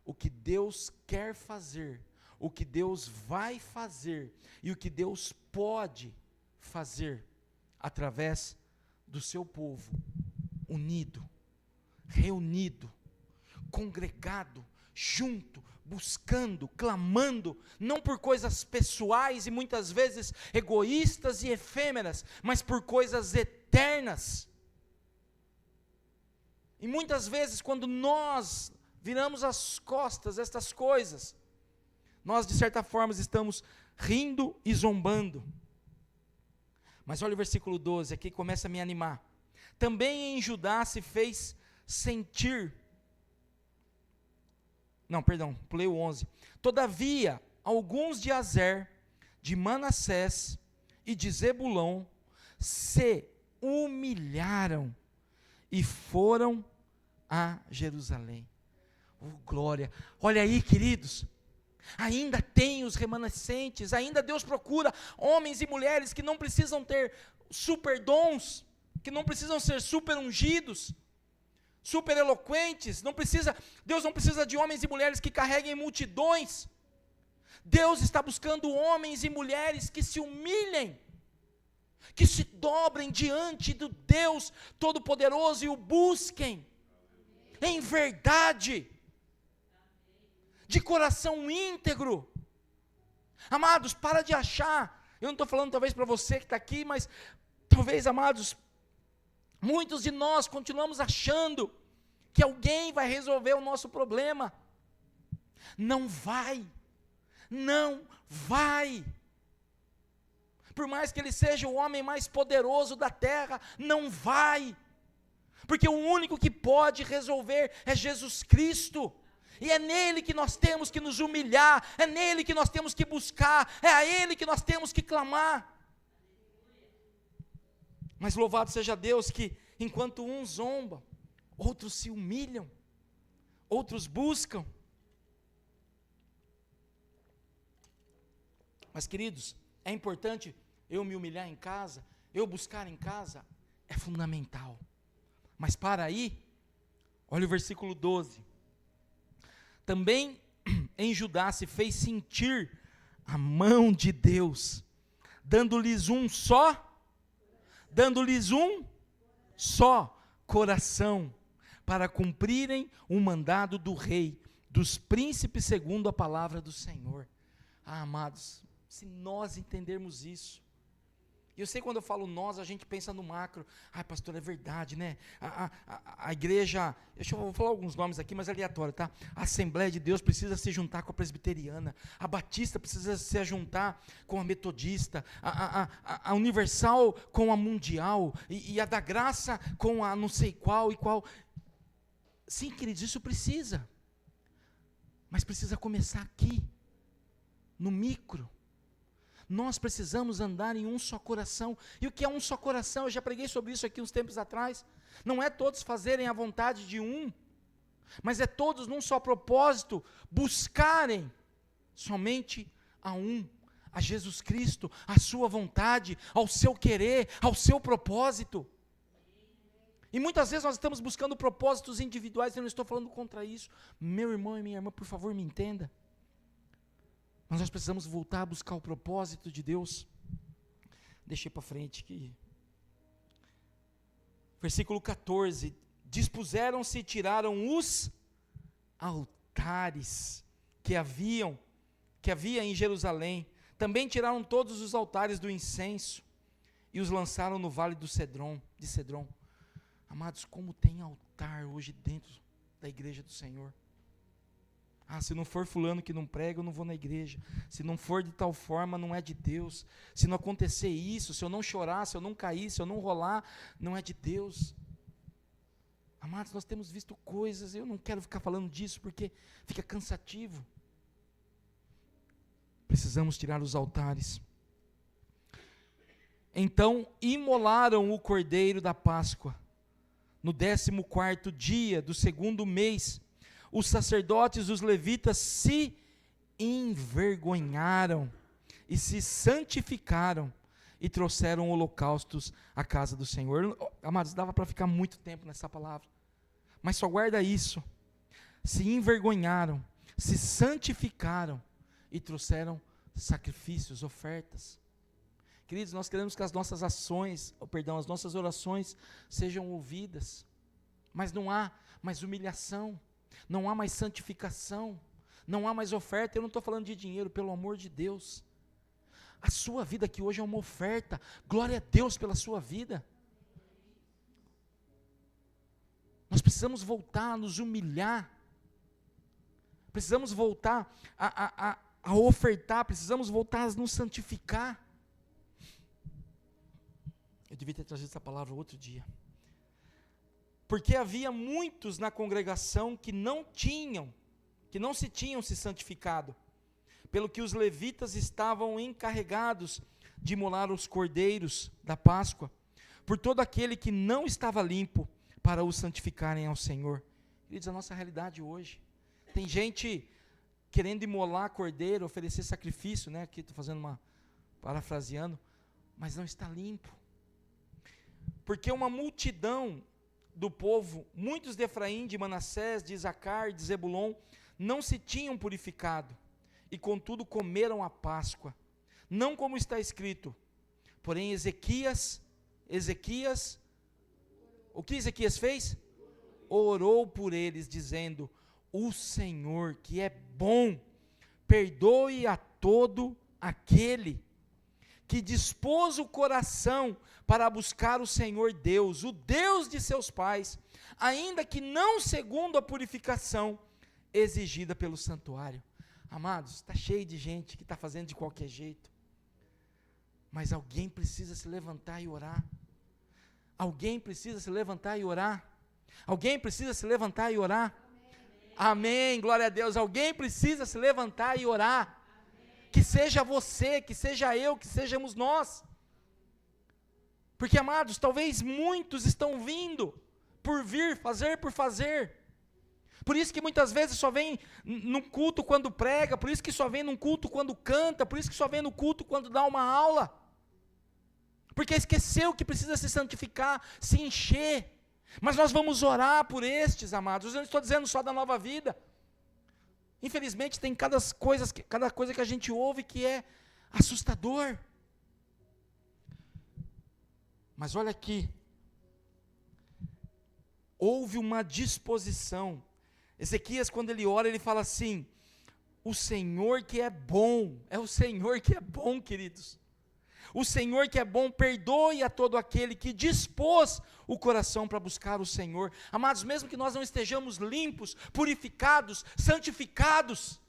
o que Deus quer fazer, o que Deus vai fazer e o que Deus pode fazer através do seu povo unido, reunido, congregado, junto, buscando, clamando, não por coisas pessoais e muitas vezes egoístas e efêmeras, mas por coisas eternas. E muitas vezes quando nós viramos as costas a estas coisas, nós de certa forma estamos rindo e zombando. Mas olha o versículo 12, aqui começa a me animar. Também em Judá se fez sentir, pulei o 11. Todavia, alguns de Azer, de Manassés e de Zebulon se humilharam e foram a Jerusalém. Oh, glória! Olha aí, queridos, ainda tem os remanescentes, ainda Deus procura homens e mulheres que não precisam ter super dons, que não precisam ser super ungidos, super eloquentes, Deus não precisa de homens e mulheres que carreguem multidões. Deus está buscando homens e mulheres que se humilhem, que se dobrem diante do Deus Todo-Poderoso e o busquem em verdade, de coração íntegro. Amados, para de achar, eu não estou falando talvez para você que está aqui, mas talvez, amados, muitos de nós continuamos achando que alguém vai resolver o nosso problema. Não vai. Por mais que ele seja o homem mais poderoso da terra, não vai. Porque o único que pode resolver é Jesus Cristo. E é nele que nós temos que nos humilhar, é nele que nós temos que buscar, é a ele que nós temos que clamar. Mas louvado seja Deus que, enquanto uns zombam, outros se humilham, outros buscam. Mas, queridos, é importante eu me humilhar em casa, eu buscar em casa, é fundamental. Mas para aí, olha o versículo 12. Também em Judá se fez sentir a mão de Deus, dando-lhes um só coração, para cumprirem o mandado do rei, dos príncipes segundo a palavra do Senhor. Amados, se nós entendermos isso, e eu sei quando eu falo nós, a gente pensa no macro. Pastor, é verdade, né? A igreja, eu vou falar alguns nomes aqui, mas aleatório, tá? A Assembleia de Deus precisa se juntar com a presbiteriana, a Batista precisa se juntar com a metodista, a Universal com a Mundial, e a da Graça com a não sei qual e qual. Sim, queridos, isso precisa, mas precisa começar aqui, no micro. Nós precisamos andar em um só coração. E o que é um só coração? Eu já preguei sobre isso aqui uns tempos atrás. Não é todos fazerem a vontade de um, mas é todos num só propósito, buscarem somente a um, a Jesus Cristo, à sua vontade, ao seu querer, ao seu propósito. E muitas vezes nós estamos buscando propósitos individuais, eu não estou falando contra isso. Meu irmão e minha irmã, por favor, me entenda. Mas nós precisamos voltar a buscar o propósito de Deus. Deixei para frente aqui. Versículo 14. Dispuseram-se e tiraram os altares que havia em Jerusalém. Também tiraram todos os altares do incenso e os lançaram no vale de Cedron. Amados, como tem altar hoje dentro da igreja do Senhor. Se não for fulano que não prega, eu não vou na igreja. Se não for de tal forma, não é de Deus. Se não acontecer isso, se eu não chorar, se eu não cair, se eu não rolar, não é de Deus. Amados, nós temos visto coisas, eu não quero ficar falando disso porque fica cansativo. Precisamos tirar os altares. Então, imolaram o cordeiro da Páscoa. No 14º dia do 2º mês, os sacerdotes e os levitas se envergonharam e se santificaram e trouxeram holocaustos à casa do Senhor. Amados, dava para ficar muito tempo nessa palavra, mas só guarda isso. Se envergonharam, se santificaram e trouxeram sacrifícios, ofertas. Queridos, nós queremos que as nossas as nossas orações sejam ouvidas, mas não há mais humilhação, não há mais santificação, não há mais oferta. Eu não estou falando de dinheiro, pelo amor de Deus. A sua vida aqui hoje é uma oferta. Glória a Deus pela sua vida. Nós precisamos voltar a nos humilhar, precisamos voltar a ofertar, precisamos voltar a nos santificar. Eu devia ter trazido essa palavra outro dia. Porque havia muitos na congregação que não se tinham se santificado, pelo que os levitas estavam encarregados de imolar os cordeiros da Páscoa, por todo aquele que não estava limpo, para os santificarem ao Senhor. Queridos, a nossa realidade hoje, tem gente querendo imolar cordeiro, oferecer sacrifício, aqui estou parafraseando, mas não está limpo, porque uma multidão do povo, muitos de Efraim, de Manassés, de Isacar, de Zebulon, não se tinham purificado, e contudo comeram a Páscoa, não como está escrito. Porém Ezequias, o que Ezequias fez? Orou por eles, dizendo: o Senhor, que é bom, perdoe a todo aquele que dispôs o coração para buscar o Senhor Deus, o Deus de seus pais, ainda que não segundo a purificação exigida pelo santuário. Amados, está cheio de gente que está fazendo de qualquer jeito, mas alguém precisa se levantar e orar. Alguém precisa se levantar e orar. Alguém precisa se levantar e orar. Amém, glória a Deus. Alguém precisa se levantar e orar. Que seja você, que seja eu, que sejamos nós. Porque, amados, talvez muitos estão vindo por vir, fazer por fazer. Por isso que muitas vezes só vem num culto quando prega, por isso que só vem num culto quando canta, por isso que só vem no culto quando dá uma aula. Porque esqueceu que precisa se santificar, se encher. Mas nós vamos orar por estes, amados. Eu não estou dizendo só da Nova Vida. Infelizmente tem cada coisa que a gente ouve que é assustador. Mas olha aqui, houve uma disposição. Ezequias, quando ele ora, ele fala assim: o Senhor que é bom, é o Senhor que é bom, queridos. O Senhor que é bom, perdoe a todo aquele que dispôs o coração para buscar o Senhor. Amados, mesmo que nós não estejamos limpos, purificados, santificados,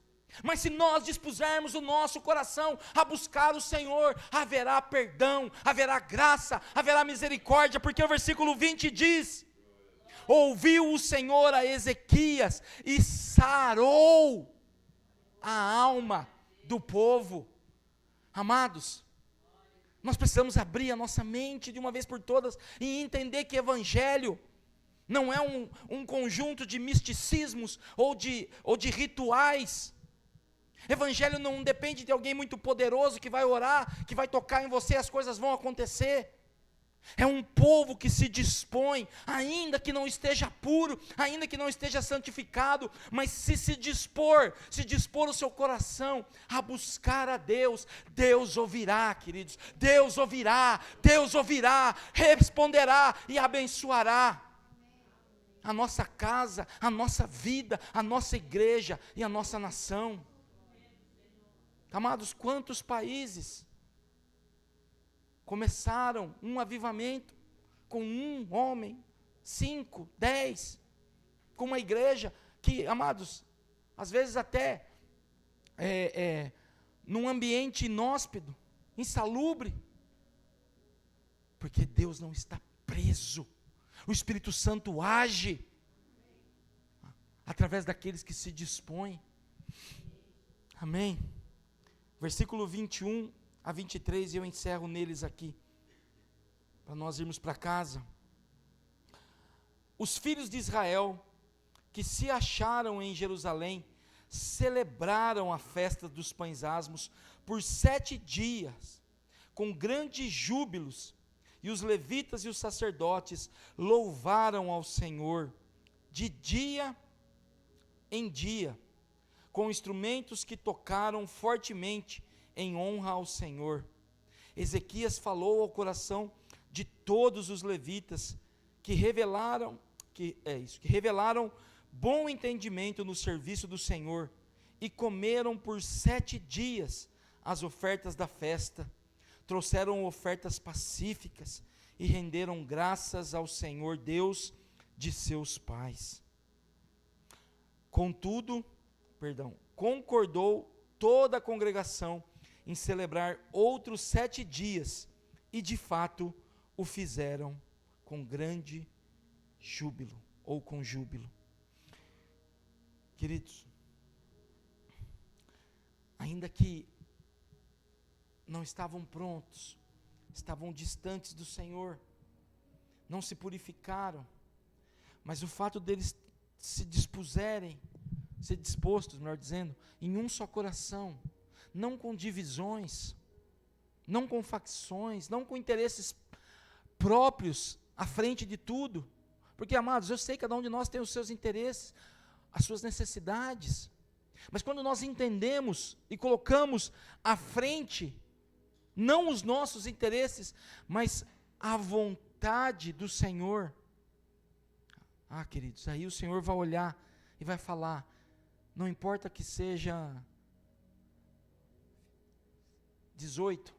mas se nós dispusermos o nosso coração a buscar o Senhor, haverá perdão, haverá graça, haverá misericórdia, porque o versículo 20 diz: ouviu o Senhor a Ezequias e sarou a alma do povo. Amados, nós precisamos abrir a nossa mente de uma vez por todas e entender que evangelho não é um conjunto de misticismos ou de rituais. Evangelho não depende de alguém muito poderoso que vai orar, que vai tocar em você e as coisas vão acontecer. É um povo que se dispõe, ainda que não esteja puro, ainda que não esteja santificado, mas se dispor o seu coração a buscar a Deus, Deus ouvirá, queridos, Deus ouvirá, responderá e abençoará a nossa casa, a nossa vida, a nossa igreja e a nossa nação. Amados, quantos países começaram um avivamento com um homem, 5, 10, com uma igreja que, amados, às vezes até num ambiente inóspito, insalubre, porque Deus não está preso, o Espírito Santo age através daqueles que se dispõem. Amém? Versículo 21 a 23, e eu encerro neles aqui, para nós irmos para casa. Os filhos de Israel, que se acharam em Jerusalém, celebraram a festa dos pães asmos por 7 dias, com grandes júbilos, e os levitas e os sacerdotes louvaram ao Senhor, de dia em dia, com instrumentos que tocaram fortemente em honra ao Senhor. Ezequias falou ao coração de todos os levitas, que revelaram bom entendimento no serviço do Senhor, e comeram por 7 dias as ofertas da festa, trouxeram ofertas pacíficas, e renderam graças ao Senhor Deus de seus pais. Concordou toda a congregação em celebrar outros 7 dias, e de fato o fizeram com grande júbilo, ou com júbilo. Queridos, ainda que não estavam prontos, estavam distantes do Senhor, não se purificaram, mas o fato deles se dispostos, melhor dizendo, em um só coração, não com divisões, não com facções, não com interesses próprios à frente de tudo, porque, amados, eu sei que cada um de nós tem os seus interesses, as suas necessidades, mas quando nós entendemos e colocamos à frente, não os nossos interesses, mas a vontade do Senhor, queridos, aí o Senhor vai olhar e vai falar, não importa que seja 18,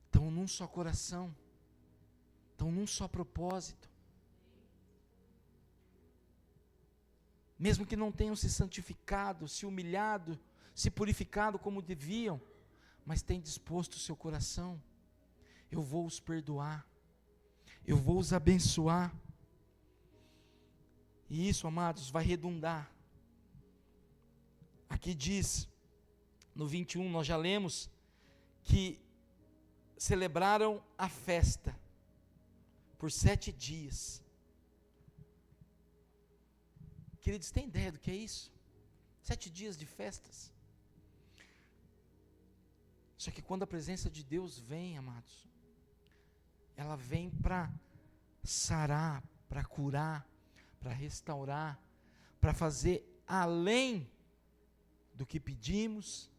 estão num só coração, estão num só propósito, mesmo que não tenham se santificado, se humilhado, se purificado como deviam, mas têm disposto o seu coração, eu vou os perdoar, eu vou os abençoar, e isso, amados, vai redundar. Aqui diz, no 21, nós já lemos, que celebraram a festa, por 7 dias, queridos, tem ideia do que é isso? 7 dias de festas. Só que quando a presença de Deus vem, amados, ela vem para sarar, para curar, para restaurar, para fazer além do que pedimos,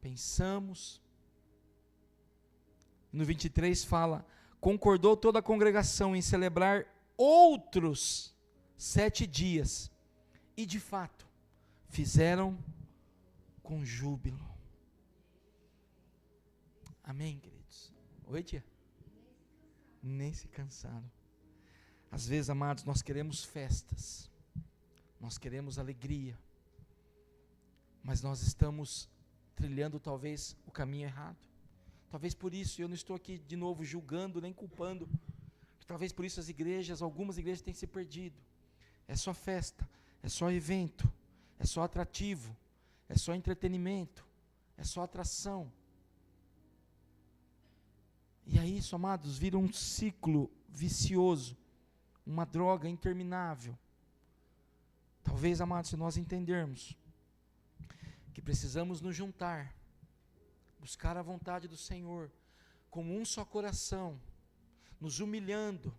pensamos. No 23 fala, concordou toda a congregação em celebrar outros 7 dias, e de fato, fizeram com júbilo. Amém, queridos? Oi, tia? Nem se cansaram. Às vezes, amados, nós queremos festas, nós queremos alegria, mas nós estamos trilhando talvez o caminho errado. Talvez por isso, eu não estou aqui de novo julgando, nem culpando, talvez por isso algumas igrejas têm se perdido. É só festa, é só evento, é só atrativo, é só entretenimento, é só atração. E aí isso, amados, vira um ciclo vicioso, uma droga interminável. Talvez, amados, se nós entendermos que precisamos nos juntar, buscar a vontade do Senhor, como um só coração, nos humilhando,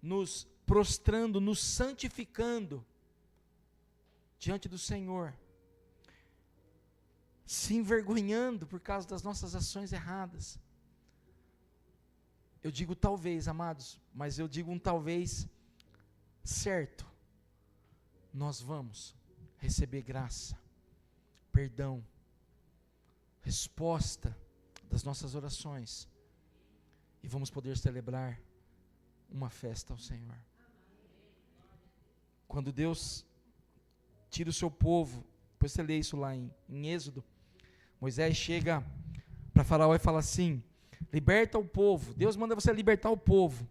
nos prostrando, nos santificando diante do Senhor, se envergonhando por causa das nossas ações erradas. Eu digo talvez, amados, mas eu digo um talvez certo. Nós vamos receber graça, perdão, resposta das nossas orações, e vamos poder celebrar uma festa ao Senhor. Quando Deus tira o seu povo, depois você lê isso lá em Êxodo, Moisés chega para Faraó e fala assim: liberta o povo. Deus manda você libertar o povo,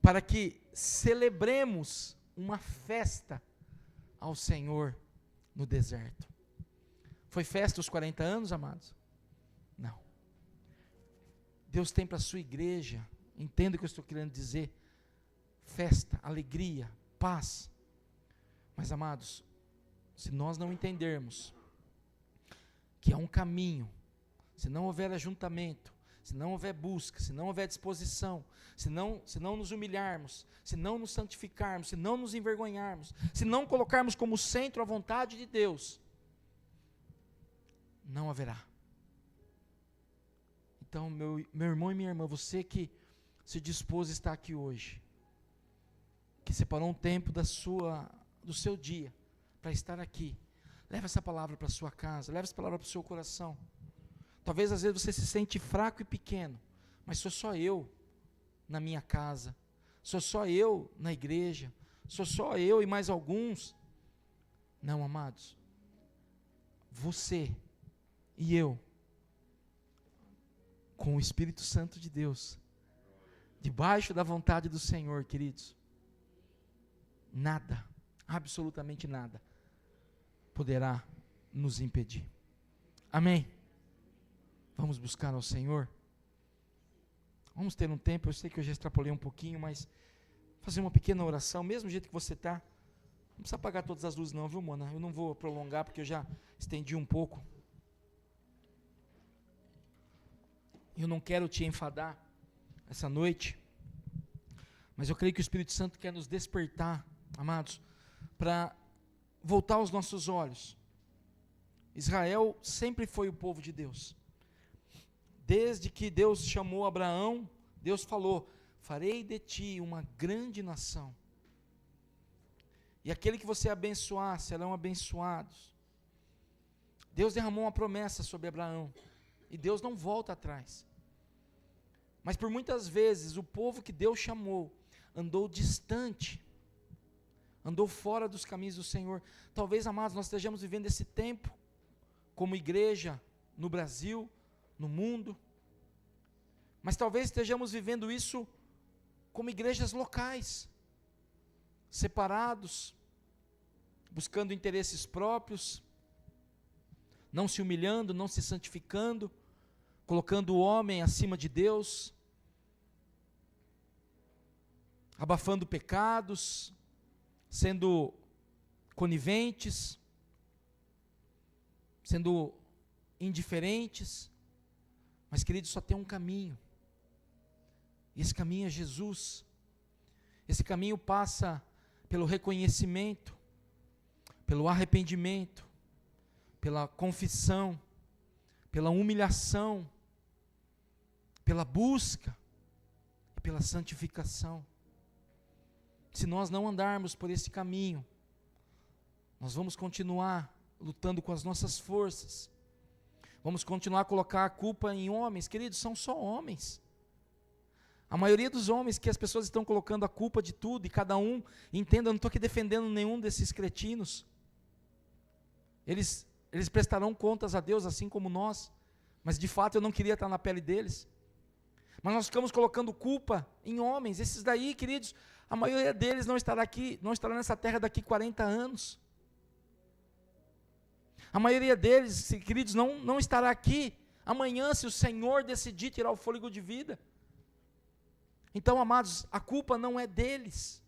para que celebremos uma festa ao Senhor no deserto. Foi festa os 40 anos, amados? Não. Deus tem para a sua igreja, entenda o que eu estou querendo dizer, festa, alegria, paz. Mas, amados, se nós não entendermos que há um caminho, se não houver ajuntamento, se não houver busca, se não houver disposição, se não nos humilharmos, se não nos santificarmos, se não nos envergonharmos, se não colocarmos como centro a vontade de Deus, não haverá. Então, meu irmão e minha irmã, você que se dispôs a estar aqui hoje, que separou um tempo do seu dia para estar aqui, leve essa palavra para a sua casa, leve essa palavra para o seu coração. Talvez às vezes você se sente fraco e pequeno, mas sou só eu na minha casa, sou só eu na igreja, sou só eu e mais alguns. Não, amados, você e eu, com o Espírito Santo de Deus, debaixo da vontade do Senhor, queridos, nada, absolutamente nada, poderá nos impedir. Amém? Vamos buscar ao Senhor? Vamos ter um tempo, eu sei que eu já extrapolei um pouquinho, mas fazer uma pequena oração, mesmo do jeito que você está. Não precisa apagar todas as luzes não, viu, Mona? Eu não vou prolongar, porque eu já estendi um pouco. Eu não quero te enfadar essa noite, mas eu creio que o Espírito Santo quer nos despertar, amados, para voltar os nossos olhos. Israel sempre foi o povo de Deus. Desde que Deus chamou Abraão, Deus falou: farei de ti uma grande nação, e aquele que você abençoar serão abençoados. Deus derramou uma promessa sobre Abraão, e Deus não volta atrás. Mas por muitas vezes o povo que Deus chamou andou distante, andou fora dos caminhos do Senhor. Talvez, amados, nós estejamos vivendo esse tempo como igreja no Brasil, no mundo, mas talvez estejamos vivendo isso como igrejas locais, separados, buscando interesses próprios, não se humilhando, não se santificando, colocando o homem acima de Deus, abafando pecados, sendo coniventes, sendo indiferentes. Mas, queridos, só tem um caminho, e esse caminho é Jesus. Esse caminho passa pelo reconhecimento, pelo arrependimento, pela confissão, pela humilhação, pela busca e pela santificação. Se nós não andarmos por esse caminho, nós vamos continuar lutando com as nossas forças, vamos continuar a colocar a culpa em homens. Queridos, são só homens. A maioria dos homens que as pessoas estão colocando a culpa de tudo, e cada um, entenda, eu não estou aqui defendendo nenhum desses cretinos, eles prestarão contas a Deus assim como nós, mas de fato eu não queria estar na pele deles. Mas nós ficamos colocando culpa em homens. Esses daí, queridos, a maioria deles não estará aqui, não estará nessa terra daqui 40 anos. A maioria deles, queridos, não estará aqui amanhã, se o Senhor decidir tirar o fôlego de vida. Então, amados, a culpa não é deles,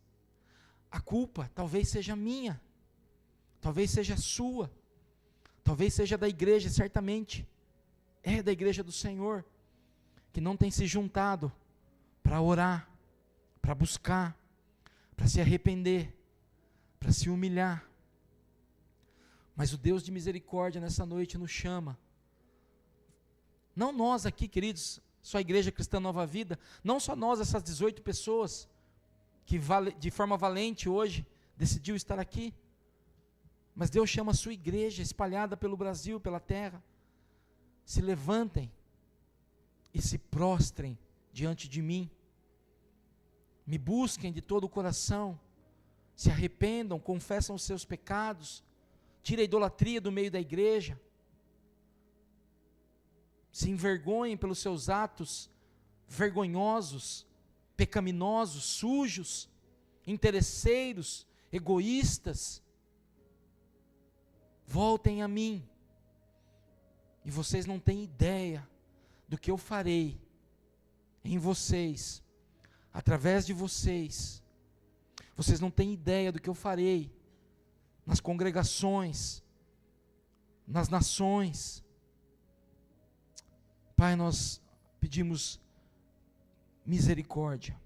a culpa talvez seja minha, talvez seja sua, talvez seja da igreja, certamente é da igreja do Senhor, que não tem se juntado para orar, para buscar, para se arrepender, para se humilhar. Mas o Deus de misericórdia nessa noite nos chama. Não nós aqui, queridos, só a Igreja Cristã Nova Vida, não só nós, essas 18 pessoas, que de forma valente hoje decidiu estar aqui, mas Deus chama a sua igreja espalhada pelo Brasil, pela terra. Se levantem e se prostrem diante de mim, me busquem de todo o coração, se arrependam, confessam os seus pecados, tire a idolatria do meio da igreja, se envergonhem pelos seus atos vergonhosos, pecaminosos, sujos, interesseiros, egoístas. Voltem a mim, e vocês não têm ideia do que eu farei em vocês, através de vocês. Vocês não têm ideia do que eu farei nas congregações, nas nações. Pai, nós pedimos misericórdia,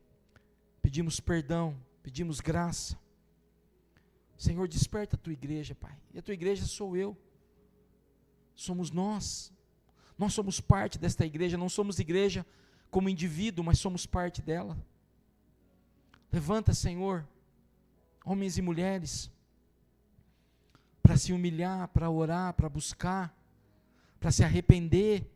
pedimos perdão, pedimos graça. Senhor, desperta a tua igreja, Pai. E a tua igreja sou eu, somos nós. Nós somos parte desta igreja, não somos igreja como indivíduo, mas somos parte dela. Levanta, Senhor, homens e mulheres, para se humilhar, para orar, para buscar, para se arrepender,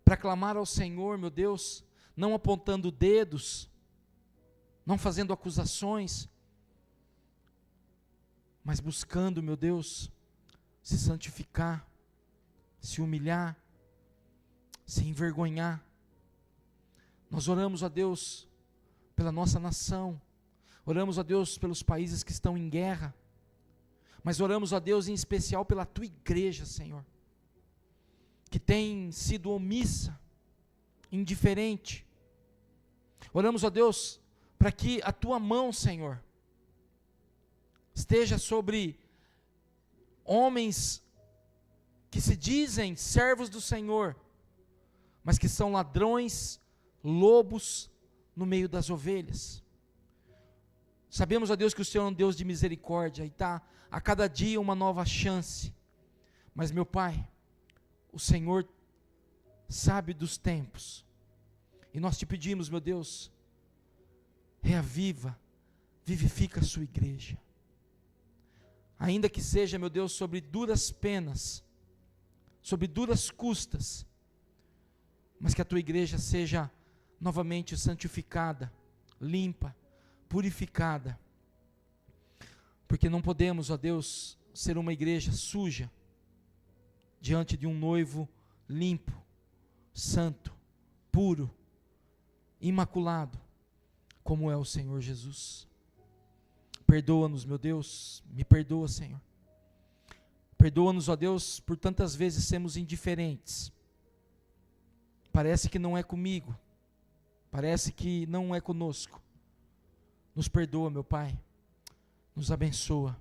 para clamar ao Senhor, meu Deus, não apontando dedos, não fazendo acusações, mas buscando, meu Deus, se santificar, se humilhar, se envergonhar. Nós oramos a Deus pela nossa nação, oramos a Deus pelos países que estão em guerra, mas oramos a Deus em especial pela tua igreja, Senhor, que tem sido omissa, indiferente. Oramos a Deus para que a tua mão, Senhor, esteja sobre homens que se dizem servos do Senhor, mas que são ladrões, lobos no meio das ovelhas. Sabemos, ó Deus, que o Senhor é um Deus de misericórdia, e está a cada dia uma nova chance, mas meu Pai, o Senhor sabe dos tempos, e nós te pedimos, meu Deus, reaviva, vivifica a sua igreja, ainda que seja, meu Deus, sobre duras penas, sobre duras custas, mas que a tua igreja seja novamente santificada, limpa, purificada, porque não podemos, ó Deus, ser uma igreja suja, diante de um noivo limpo, santo, puro, imaculado, como é o Senhor Jesus. Perdoa-nos, meu Deus, me perdoa, Senhor. Perdoa-nos, ó Deus, por tantas vezes sermos indiferentes. Parece que não é comigo, parece que não é conosco. Nos perdoa, meu Pai, nos abençoa,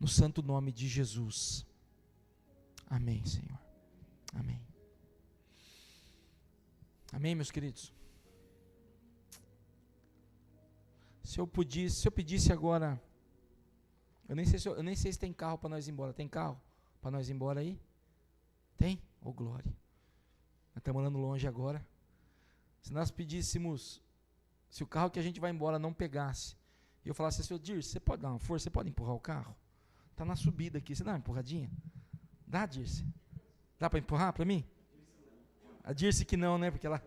no santo nome de Jesus. Amém, Senhor. Amém. Amém, meus queridos. Se eu pedisse agora, eu nem sei se tem carro para nós ir embora. Tem carro para nós ir embora aí? Tem? Ô, glória. Nós estamos andando longe agora. Se nós pedíssemos, se o carro que a gente vai embora não pegasse, e eu falasse assim, Dirce, você pode dar uma força, você pode empurrar o carro? Está na subida aqui, você dá uma empurradinha? Dá, Dirce? Dá para empurrar para mim? A Dirce que não, né? Porque ela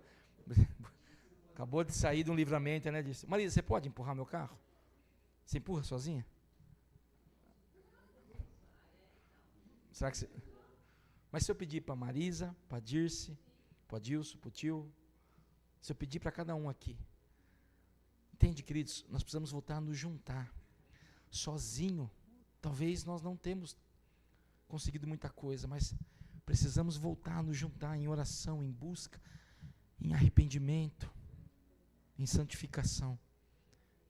acabou de sair de um livramento, né? Dirce? Marisa, você pode empurrar meu carro? Você empurra sozinha? Será que você... Mas se eu pedir para Marisa, para Dirce, para Adilson, para o tio, se eu pedir para cada um aqui, entende, queridos? Nós precisamos voltar a nos juntar. Sozinho, talvez nós não temos conseguido muita coisa, mas precisamos voltar a nos juntar em oração, em busca, em arrependimento, em santificação,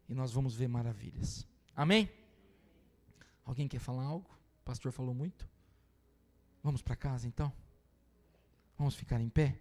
e nós vamos ver maravilhas. Amém? Alguém quer falar algo? O pastor falou muito? Vamos para casa então? Vamos ficar em pé?